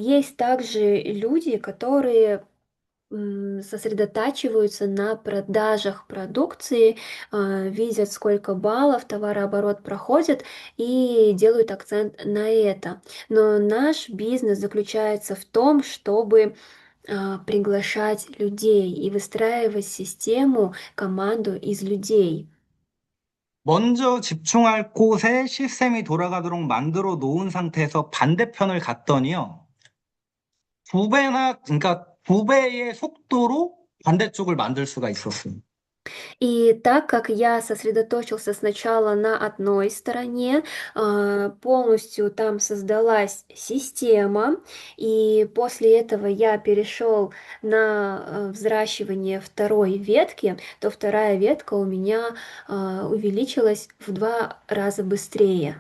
есть также люди, которые сосредотачиваются на продажах продукции, видят, сколько баллов товарооборот проходит и делают акцент на это. Но наш бизнес заключается в том, чтобы приглашать людей и выстраивать систему, команду из людей. 먼저 집중할 곳에 시스템이 돌아가도록 만들어 놓은 상태에서 반대편을 갔더니요. 그러니까 두 배의 속도로 반대쪽을 만들 수가 있었어요. И так как я сосредоточился сначала на одной стороне, полностью там создалась система, и после этого я перешел на взращивание второй ветки, то вторая ветка у меня увеличилась в 2 раза быстрее.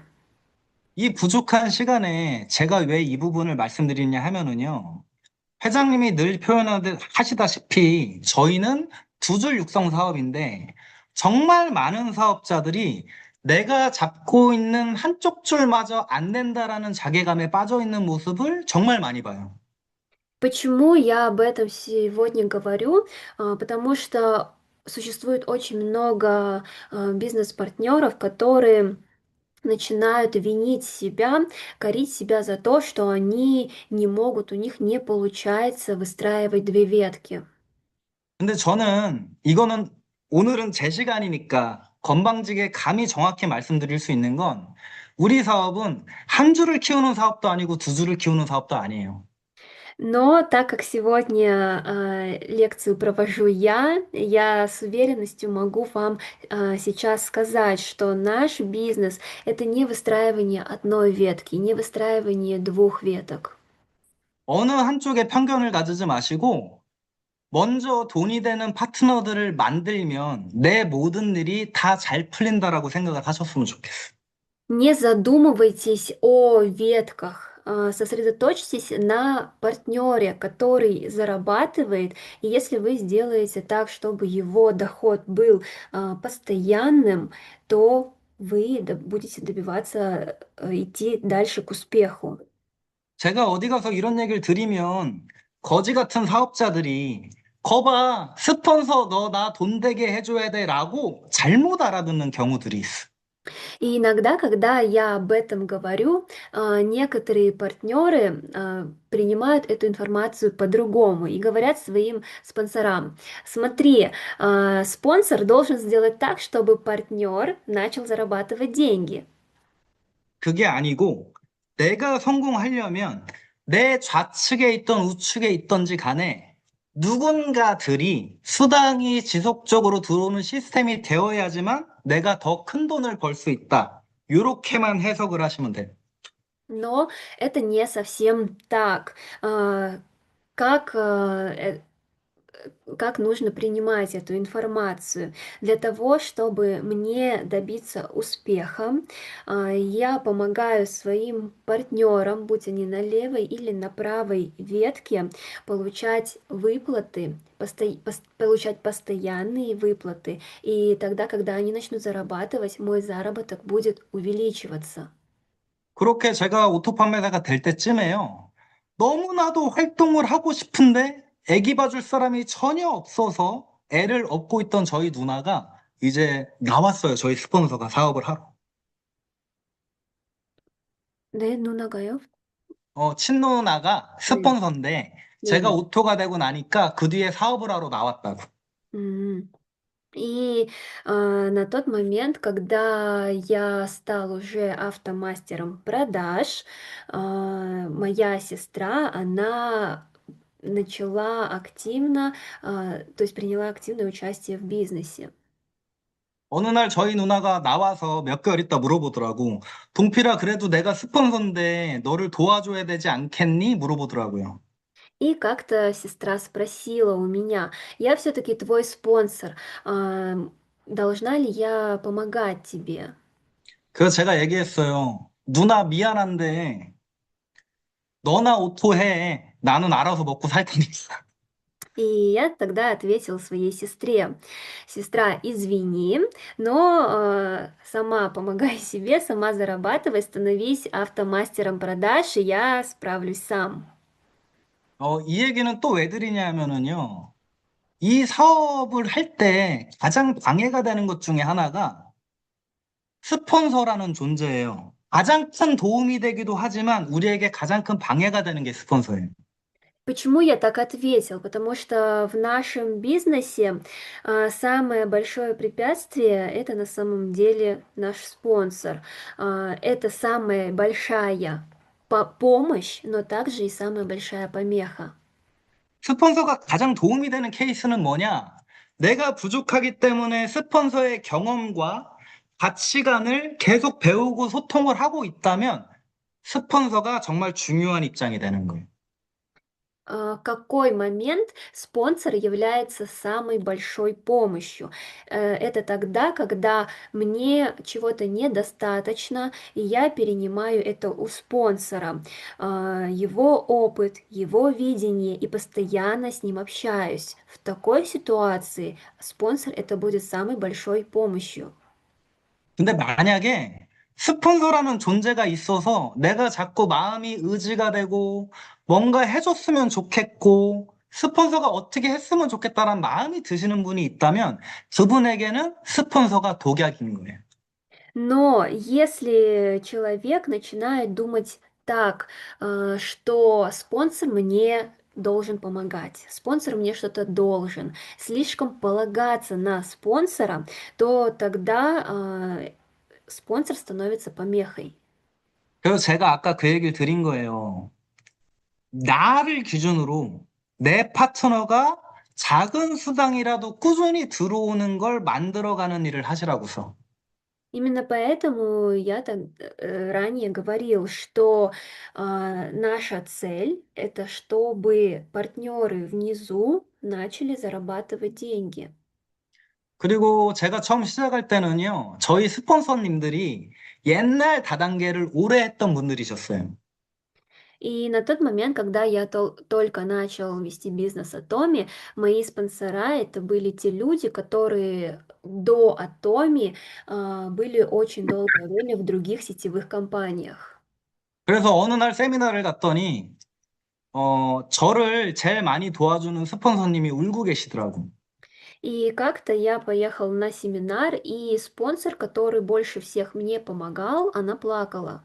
이 부족한 시간에 제가 왜 이 부분을 말씀드리냐 하면은요. 회장님이 늘 하시다시피 저희는 두 줄 육성 사업인데 정말 많은 사업자들이 내가 잡고 있는 한쪽 줄마저 안 된다라는 자괴감에 빠져 있는 모습을 정말 많이 봐요. Почему я об этом сегодня говорю? Потому что существует очень много бизнес-партнеров, которые начинают винить себя, корить себя за то, что они не могут, у них не получается выстраивать две ветки. 근데 저는 이거는 오늘은 제 시간이니까 건방지게 감히 정확히 말씀드릴 수 있는 건 우리 사업은 한 줄을 키우는 사업도 아니고 두 줄을 키우는 사업도 아니에요. Но так как сегодня лекцию провожу я с уверенностью могу вам сейчас сказать, что наш бизнес это не выстраивание одной ветки, не выстраивание двух веток. 어느 한쪽에 편견을 가지지 마시고 먼저 돈이 되는 파트너들을 만들면 내 모든 일이 다 잘 풀린다라고 생각을 하셨으면 좋겠어요. Не задумывайтесь о ветках, сосредоточьтесь на партнере, который зарабатывает. И если вы сделаете так, чтобы его доход был постоянным, то вы будете добиваться идти дальше к успеху. 제가 어디 가서 이런 얘기를 드리면 거지 같은 사업자들이 거봐, 스폰서 너 나 돈 되게 해줘야 돼라고 잘못 알아듣는 경우들이 있어. И иногда, когда я об этом говорю, некоторые партнеры принимают эту информацию по-другому и говорят своим спонсорам: смотри, спонсор должен сделать так, чтобы партнер начал зарабатывать деньги. 그게 아니고 내가 성공하려면 내 좌측에 있던 우측에 있던지 간에 누군가들이 수당이 지속적으로 들어오는 시스템이 되어야지만 내가 더 큰 돈을 벌 수 있다. 요렇게만 해석을 하시면 돼요. Но это не совсем так. А, Как, как нужно принимать эту информацию? Для того, чтобы мне добиться успеха, я помогаю своим партнерам, будь они на левой или на правой ветке, получать выплаты, получать постоянные выплаты. И тогда, когда они начнут зарабатывать, мой заработок будет увеличиваться. 그렇게 제가 오토 판매사가 될 때쯤에요. 너무나도 활동을 하고 싶은데 애기 봐줄 사람이 전혀 없어서 애를 업고 있던 저희 누나가 이제 나왔어요. 저희 스폰서가 사업을 하러. 네, 누나가요? 친누나가 네, 스폰서인데 제가 네네. 오토가 되고 на니까 그 뒤에 사업을 하러 나왔다고. М. И на тот момент, когда я стал уже автомастером продаж, моя сестра, она начала активно, то есть приняла активное участие в бизнесе. 어느 날 저희 누나가 나와서 몇 개월 있다 물어보더라고. 동필아, 그래도 내가 스폰서인데 너를 도와줘야 되지 않겠니? 물어보더라고요. И как-то сестра спросила у меня, я все-таки твой спонсор, должна ли я помогать тебе? 그래서 제가 얘기했어요. 누나 미안한데 너나 오토해. 나는 알아서 먹고 살 테니까. И я тогда ответила своей сестре: сестра, извини, но сама помогай себе, сама зарабатывай, становись автомастером продаж, и я справлюсь сам. 이 얘기는 또 왜 드리냐면은요. 이 사업을 할 때 가장 방해가 되는 것 중에 하나가 스폰서라는 존재예요. 가장 큰 도움이 되기도 하지만 우리에게 가장 큰 방해가 되는 게 스폰서예요. Почему я так ответил? Потому что в нашем бизнесе самое большое препятствие — это на самом деле наш спонсор. Это самая большая помощь, но также и самая большая помеха. 스폰서가 가장 도움이 되는 케이스는 뭐냐? 내가 부족하기 때문에 스폰서의 경험과 가치관을 계속 배우고 소통을 하고 있다면 스폰서가 정말 중요한 입장이 되는 거예요. Какой момент спонсор является самой большой помощью? Это тогда, когда мне чего-то недостаточно, и я перенимаю это у спонсора, его опыт, его видение, и постоянно с ним общаюсь. В такой ситуации спонсор это будет самой большой помощью. 근데 만약에 스폰서라는 존재가 있어서 내가 자꾸 마음이 의지가 되고 뭔가 해줬으면 좋겠고 스폰서가 어떻게 했으면 좋겠다는 마음이 드시는 분이 있다면 그분에게는 스폰서가 독약인 거예요. Но если человек начинает думать так, что спонсор мне должен помогать, спонсор мне что-то должен, слишком полагаться на спонсора, то тогда спонсор становится помехой. 그래서 제가 아까 그 얘기를 드린 거예요. 나를 기준으로 내 파트너가 작은 수당이라도 꾸준히 들어오는 걸 만들어가는 일을 하시라고서. Именно поэтому я так ранее говорил, что наша цель — это чтобы партнеры внизу начали зарабатывать деньги. 그리고 제가 처음 시작할 때는요, 저희 스폰서님들이 옛날 다단계를 오래 했던 분들이셨어요. И на тот момент, когда я только начал вести бизнес Atomi, мои спонсора — это были те люди, которые до Atomi были очень долгое время в других сетевых компаниях. 그래서 어느 날 세미나를 갔더니, 저를 제일 많이 도와주는 스폰서님이 울고 계시더라고. И как-то я поехал на семинар, и спонсор, который больше всех мне помогал, она плакала.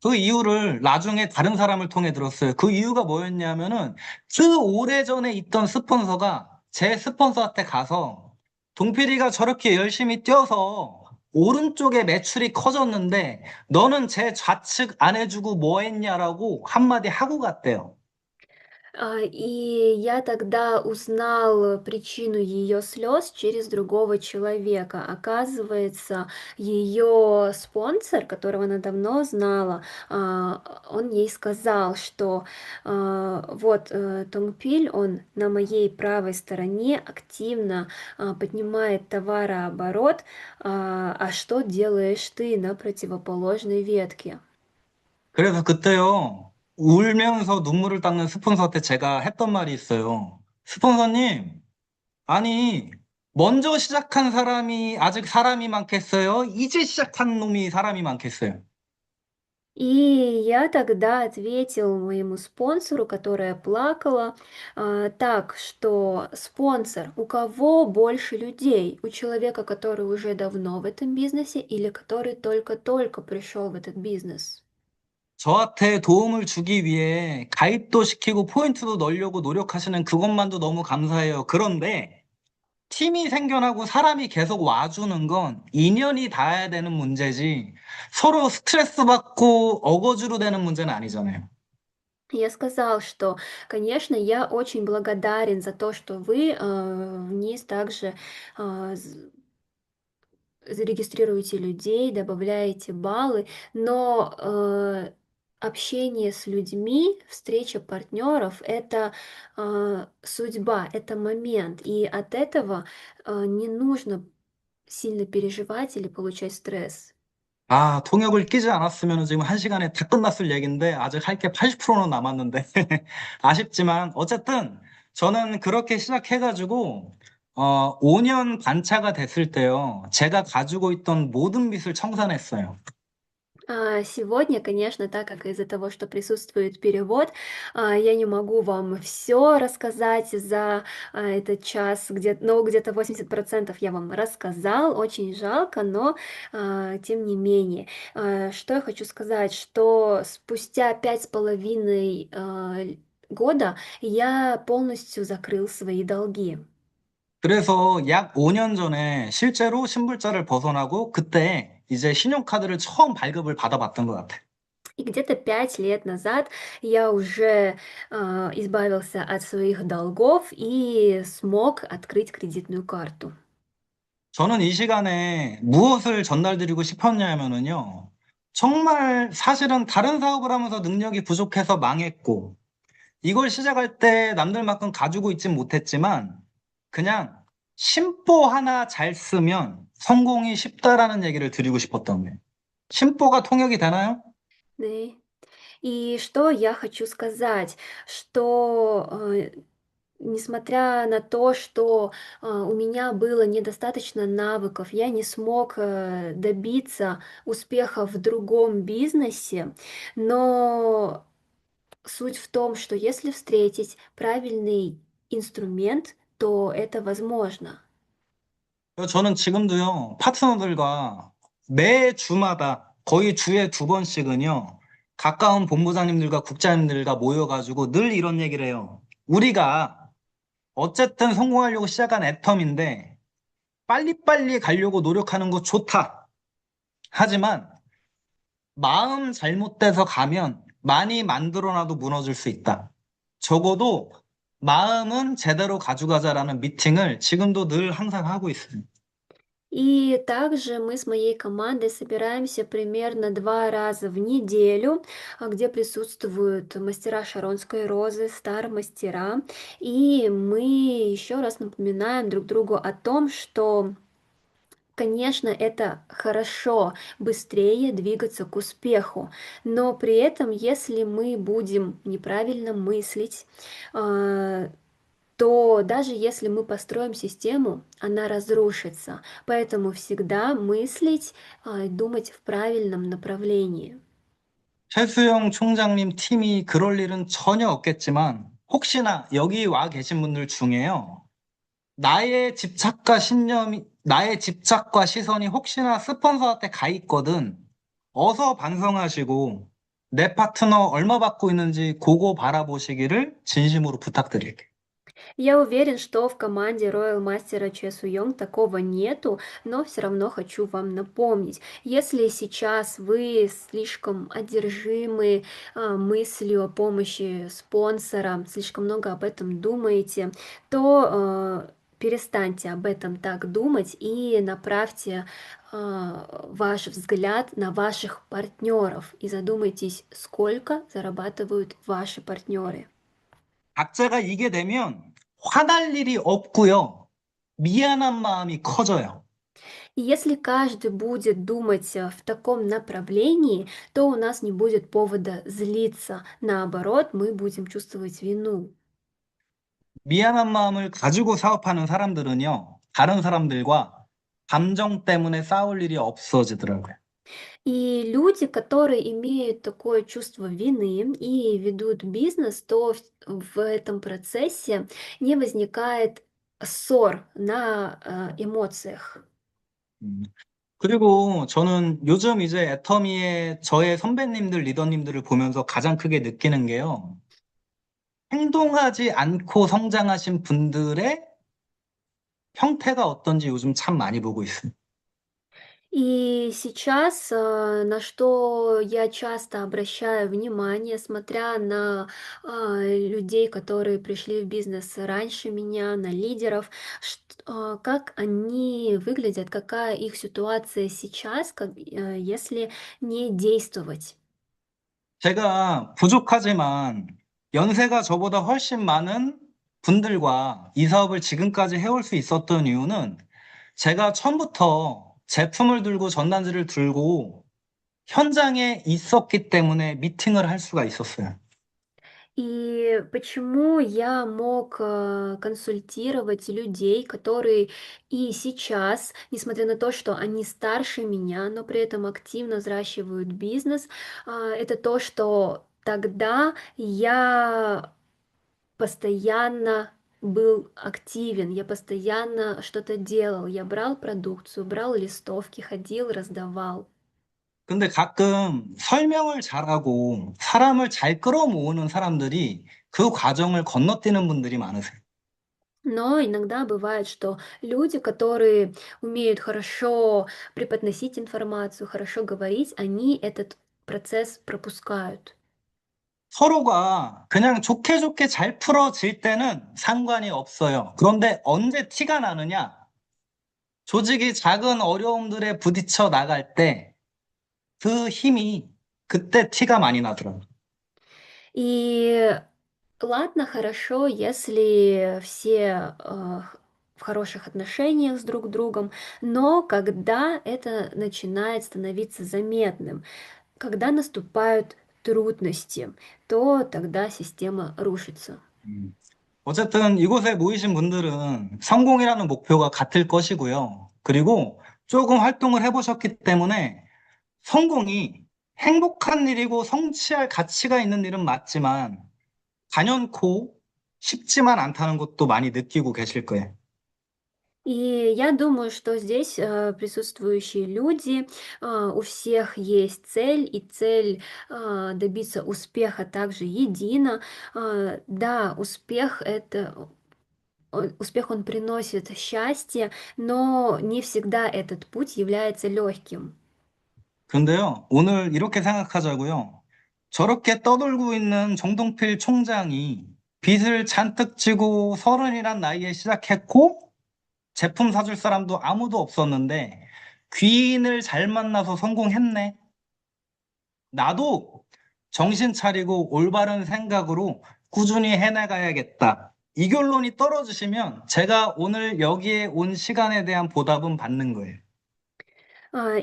그 이유를 나중에 다른 사람을 통해 들었어요. 그 이유가 뭐였냐면은 그 오래전에 있던 스폰서가 제 스폰서한테 가서 동필이가 저렇게 열심히 뛰어서 오른쪽에 매출이 커졌는데 너는 제 좌측 안 해주고 뭐 했냐라고 한마디 하고 갔대요. И я тогда узнал причину ее слез через другого человека. Оказывается, ее спонсор, которого она давно знала, он ей сказал, что вот Тонгпиль, он на моей правой стороне активно поднимает товарооборот, а что делаешь ты на противоположной ветке? 그래서 그때요, 울면서 눈물을 닦는 스폰서한테 제가 했던 말이 있어요. 스폰서님, 아니, 먼저 시작한 사람이 아직 사람이 많겠어요? 이제 시작한 놈이 사람이 많겠어요? И я тогда ответил моему спонсору, которая плакала, так, что спонсор, у кого больше людей? У человека, который уже давно в этом бизнесе или который только-только пришел в этот бизнес? 저한테 도움을 주기 위해 가입도 시키고 포인트도 넣으려고 노력하시는 그것만도 너무 감사해요. 그런데 팀이 생겨나고 사람이 계속 와주는 건 인연이 닿아야 되는 문제지 서로 스트레스 받고 어거지로 되는 문제는 아니잖아요. Я сказал, что, конечно, я очень благодарен за то, что вы вниз также а, зарегистрируете людей, добавляете баллы, но общение с людьми, встреча партнеров — это судьба, это момент, и от этого не нужно сильно переживать или получать стресс. 아, 통역을 끼지 않았으면 지금 한 시간에 다 끝났을 얘기인데 아직 할 게 80%는 남았는데 아쉽지만 어쨌든 저는 그렇게 시작해가지고 5년 반차가 됐을 때요. 제가 가지고 있던 모든 빚을 청산했어요. Сегодня, конечно, так как из-за того, что присутствует перевод, я не могу вам все рассказать за этот час, но где-то 80% я вам рассказал, очень жалко, но тем не менее. Что я хочу сказать, что спустя 5,5 года я полностью закрыл свои долги. 그래서 약 5년 전에 실제로 신불자를 벗어나고 그때 이제 신용카드를 처음 발급을 받아봤던 것 같아요. И где-то 5 лет назад я уже избавился от своих долгов и смог открыть кредитную карту. 저는 이 시간에 무엇을 전달드리고 싶었냐면은요. 정말 사실은 다른 사업을 하면서 능력이 부족해서 망했고, 이걸 시작할 때 남들만큼 가지고 있진 못했지만, 그냥 심보 하나 잘 쓰면 성공이 쉽다라는 얘기를 드리고 싶었던 거예요. 심보가 통역이 되나요? Да. И что я хочу сказать, что несмотря на то, что у меня было недостаточно навыков, я не смог добиться успеха в другом бизнесе, но суть в том, что если встретить правильный инструмент, то это возможно. 저는 지금도요, 파트너들과 매 주마다 거의 주에 2번씩은요, 가까운 본부장님들과 국장님들과 모여가지고 늘 이런 얘기를 해요. 우리가 어쨌든 성공하려고 시작한 애텀인데, 빨리빨리 가려고 노력하는 거 좋다. 하지만, 마음 잘못돼서 가면 많이 만들어놔도 무너질 수 있다. 적어도 마음은 제대로 가져가자라는 미팅을 지금도 늘 항상 하고 있어요. И также мы с моей командой собираемся примерно 2 раза в неделю, где присутствуют мастера Шаронской розы, стар-мастера. И мы еще раз напоминаем друг другу о том, что, конечно, это хорошо быстрее двигаться к успеху, но при этом, если мы будем неправильно мыслить, то даже если мы построим систему, она разрушится. Поэтому всегда мыслить, думать в правильном направлении. 최수영 총장님 팀이 그럴 일은 전혀 없겠지만, 혹시나 여기 와 계신 분들 중에요. 나의 집착과 시선이 혹시나 스폰서한테 가 있거든. 어서 반성하시고, 내 파트너 얼마 받고 있는지 그거 바라보시기를 진심으로 부탁드릴게요. Я уверен, что в команде Royal Мастера Чесу Йонг такого нету, но все равно хочу вам напомнить. Если сейчас вы слишком одержимы мыслью о помощи спонсора, слишком много об этом думаете, то перестаньте об этом так думать и направьте ваш взгляд на ваших партнеров и задумайтесь, сколько зарабатывают ваши партнеры. 각자가 이게 되면 화날 일이 없고요. 미안한 마음이 커져요. И если каждый будет думать в таком направлении, то у нас не будет повода злиться. Наоборот, мы будем чувствовать вину. 미안한 마음을 가지고 사업하는 사람들은요, 다른 사람들과 감정 때문에 싸울 일이 없어지더라고요. И люди, которые имеют такое чувство вины и ведут бизнес, то в этом процессе не возникает ссор на эмоциях. 음. 그리고 저는 요즘 이제 애터미의 저의 선배님들, 리더님들을 보면서 가장 크게 느끼는 게요. 행동하지 않고 성장하신 분들의 형태가 어떤지 요즘 참 많이 보고 있습니다. И сейчас, на что я часто обращаю внимание, смотря на людей, которые пришли в бизнес раньше меня, на лидеров, как они выглядят, какая их ситуация сейчас, если не действовать. 제가 부족하지만 연세가 저보다 훨씬 많은 분들과 이 사업을 지금까지 해올 수 있었던 이유는 제가 처음부터 제품을 들고 전단지를 들고 현장에 있었기 때문에 미팅을 할 수가 있었어요. И почему я мог консультировать людей, которые и сейчас, несмотря на то, что они старше меня, но при этом активно взращивают бизнес, это то, что тогда я постоянно был активен, я постоянно что-то делал, я брал продукцию, брал листовки, ходил, раздавал. 근데 가끔 설명을 잘하고 사람을 잘 끌어모으는 사람들이 그 과정을 건너뛰는 분들이 많으세요. Но иногда бывает, что люди, которые умеют хорошо преподносить информацию, хорошо говорить, они этот процесс пропускают. 서로가 그냥 좋게 좋게 잘 풀어질 때는 상관이 없어요. 그런데 언제 티가 나느냐? 조직이 작은 어려움들에 부딪혀 나갈 때 그 힘이 그때 티가 많이 나더라고요. И ладно, хорошо, если все в хороших отношениях с друг другом, но когда это начинает становиться заметным, когда наступают трудности, то тогда система рушится. 음. 어쨌든 이곳에 모이신 분들은 성공이라는 목표가 같을 것이고요. 그리고 조금 활동을 해보셨기 때문에 성공이 행복한 일이고 성취할 가치가 있는 일은 맞지만 단연코 쉽지만 않다는 것도 많이 느끼고 계실 거예요. И я думаю, что здесь присутствующие люди, у всех есть цель, и цель добиться успеха также едина. Да, успех он приносит счастье, но не всегда этот путь является легким. 근데요, 오늘 이렇게 생각하자고요. 저렇게 떠돌고 있는 정동필 총장이 빚을 잔뜩 지고 30이란 나이에 시작했고 제품 사줄 사람도 아무도 없었는데 귀인을 잘 만나서 성공했네. 나도 정신 차리고 올바른 생각으로 꾸준히 해나가야겠다. 이 결론이 떨어지시면 제가 오늘 여기에 온 시간에 대한 보답은 받는 거예요.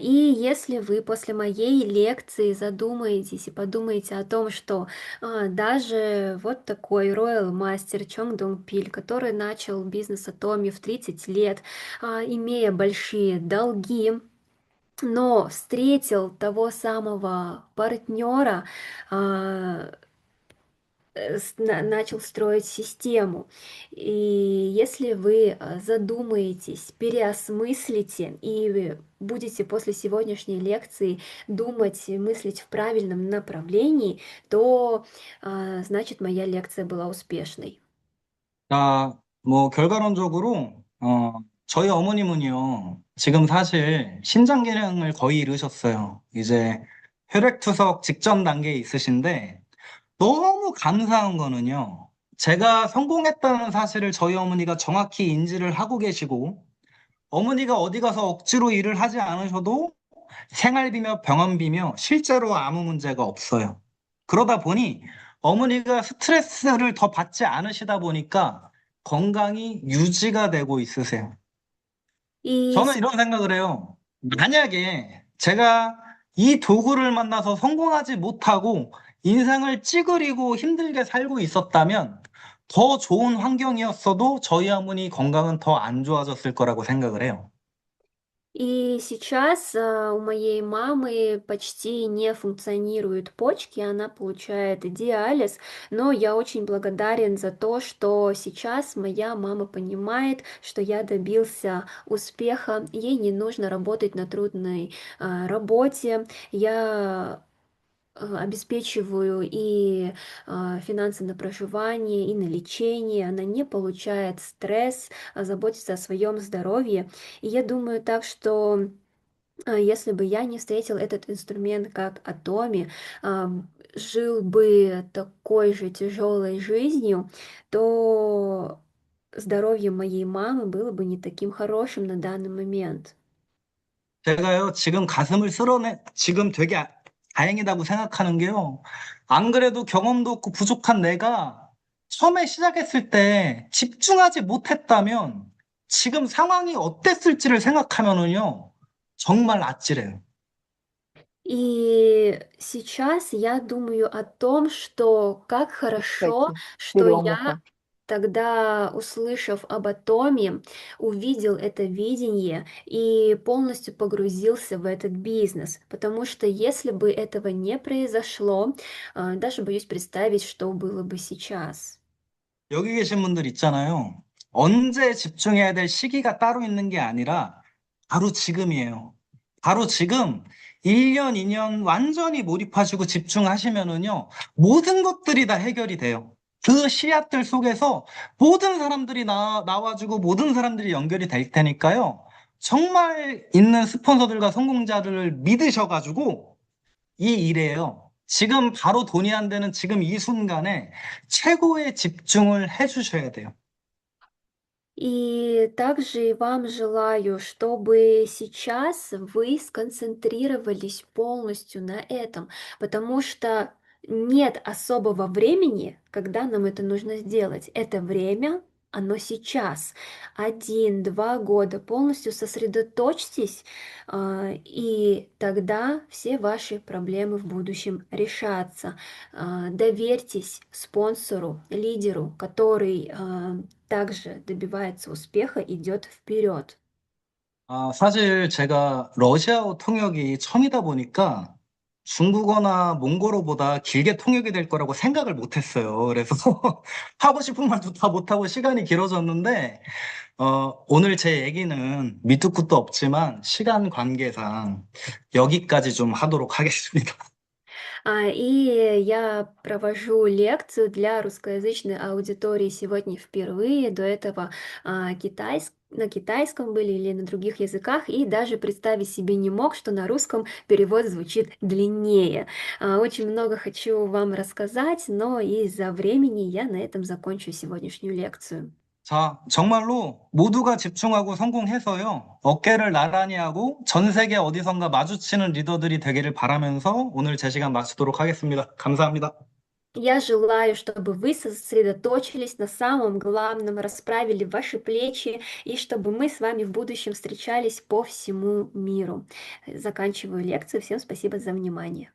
И если вы после моей лекции задумаетесь и подумаете о том, что даже вот такой Royal мастер Чонг Донг Пиль, который начал бизнес Атоми в 30 лет, имея большие долги, но встретил того самого партнера, начал строить систему. И если вы задумаетесь, переосмыслите и будете после сегодняшней лекции думать и мыслить в правильном направлении, то значит моя лекция была успешной. 자, 뭐, 결과론적으로, 저희 어머님은요, 지금 사실 신장 기능을 거의 잃으셨어요. 이제 혈액투석 직전 단계에 있으신데, 너무 감사한 거는요, 제가 성공했다는 사실을 저희 어머니가 정확히 인지를 하고 계시고, 어머니가 어디 가서 억지로 일을 하지 않으셔도 생활비며 병원비며 실제로 아무 문제가 없어요. 그러다 보니 어머니가 스트레스를 더 받지 않으시다 보니까 건강이 유지가 되고 있으세요. И 저는 이런 생각을 해요. 만약에 제가 이 도구를 만나서 성공하지 못하고 인생을 찌그리고 힘들게 살고 있었다면 더 좋은 환경이었어도 저희 어머니 건강은 더 안 좋아졌을 거라고 생각을 해요. И сейчас у моей мамы почти не функционируют почки, она получает диализ, но я очень благодарен за то, что сейчас моя мама понимает, что я добился успеха, ей не нужно работать на трудной работе, я обеспечиваю и финансы на проживание, и на лечение, она не получает стресс, заботится о своем здоровье. И я думаю так, что если бы я не встретил этот инструмент как Атоми, жил бы такой же тяжелой жизнью, то здоровье моей мамы было бы не таким хорошим на данный момент. 제가요, 지금 가슴을 지금 되게 다행이라고 생각하는 게요. 안 그래도 경험도 없고 부족한 내가 처음에 시작했을 때 집중하지 못했다면 지금 상황이 어땠을지를 생각하면은요, 정말 아찔해요. И сейчас я думаю о том, что как хорошо, Кстати, что я переломыха. тогда, услышав об атоме, увидел это видение и полностью погрузился в этот бизнес. Потому что если бы этого не произошло, даже боюсь представить, что было бы сейчас. 여기 계신 분들 있잖아요. 언제 집중해야 될 시기가 따로 있는 게 아니라 바로 지금이에요. 바로 지금 1년, 2년 완전히 몰입하시고 집중하시면은요, 모든 것들이 다 해결이 돼요. 그 씨앗들 속에서 모든 사람들이 나와주고 모든 사람들이 연결이 될 테니까요. 정말 있는 스폰서들과 성공자들을 믿으셔가지고 이 일에요. 지금 바로 돈이 안 되는 지금 이 순간에 최고의 집중을 해주셔야 돼요. И также вам желаю, чтобы сейчас вы сконцентрировались полностью на этом, потому что нет особого времени, когда нам это нужно сделать. Это время, оно сейчас. 1-2 года полностью сосредоточьтесь, и тогда все ваши проблемы в будущем решатся. Доверьтесь спонсору, лидеру, который также добивается успеха, идет вперед. 사실 제가 러시아어 통역이 처음이다 보니까 중국어나 몽골어보다 길게 통역이 될 거라고 생각을 못 했어요. 그래서 하고 싶은 말도 다 못하고 시간이 길어졌는데, 오늘 제 얘기는 밑도 끝도 없지만 시간 관계상 여기까지 좀 하도록 하겠습니다. И я провожу лекцию для русскоязычной аудитории сегодня впервые. До этого на китайском были или на других языках, и даже представить себе не мог, что на русском перевод звучит длиннее. Очень много хочу вам рассказать, но из-за времени я на этом закончу сегодняшнюю лекцию. 자, 정말로 모두가 집중하고 성공해서요, 어깨를 나란히 하고 전 세계 어디선가 마주치는 리더들이 되기를 바라면서 오늘 제 시간 마치도록 하겠습니다. 감사합니다. Я желаю, чтобы вы сосредоточились на самом главном, расправили ваши плечи, и чтобы мы с вами в будущем встречались по всему миру. Заканчиваю лекцию. Всем спасибо за внимание.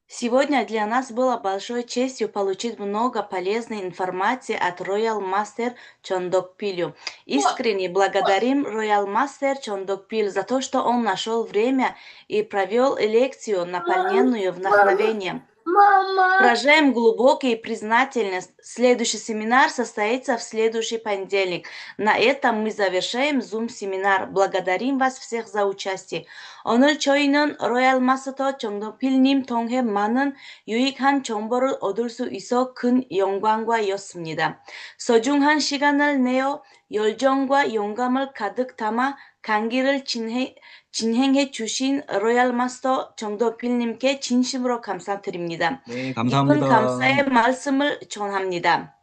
Сегодня для нас было большой честью получить много полезной информации от Royal Master Чондокпилю. Искренне благодарим Royal Master Чондокпиль за то, что он нашел время и провел лекцию, наполненную вдохновением. Выражаем глубокую признательность. Следующий семинар состоится в следующий понедельник. На этом мы завершаем Zoom-семинар. Благодарим вас всех за участие. 오늘 저희는 로얄 마스터 정동필님 통해 많은 유익한 정보를 얻을 수 있어 큰 영광과였습니다. 소중한 시간을 내어 열정과 영감을 가득 담아 강의를 진행해 주신 로얄 마스터 정도필님께 진심으로 감사드립니다. 네, 깊은 감사합니다. 감사의 말씀을 전합니다.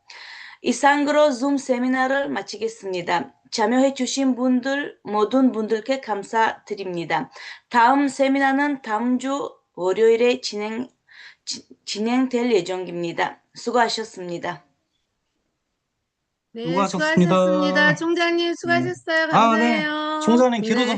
이상으로 줌 세미나를 마치겠습니다. 참여해 주신 분들 모든 분들께 감사드립니다. 다음 세미나는 다음 주 월요일에 진행될 예정입니다. 수고하셨습니다. 네, 수고하셨습니다. 수고하셨습니다. 총장님 수고하셨어요. 아, 네. 감사해요. 총장님 기도 좀 네.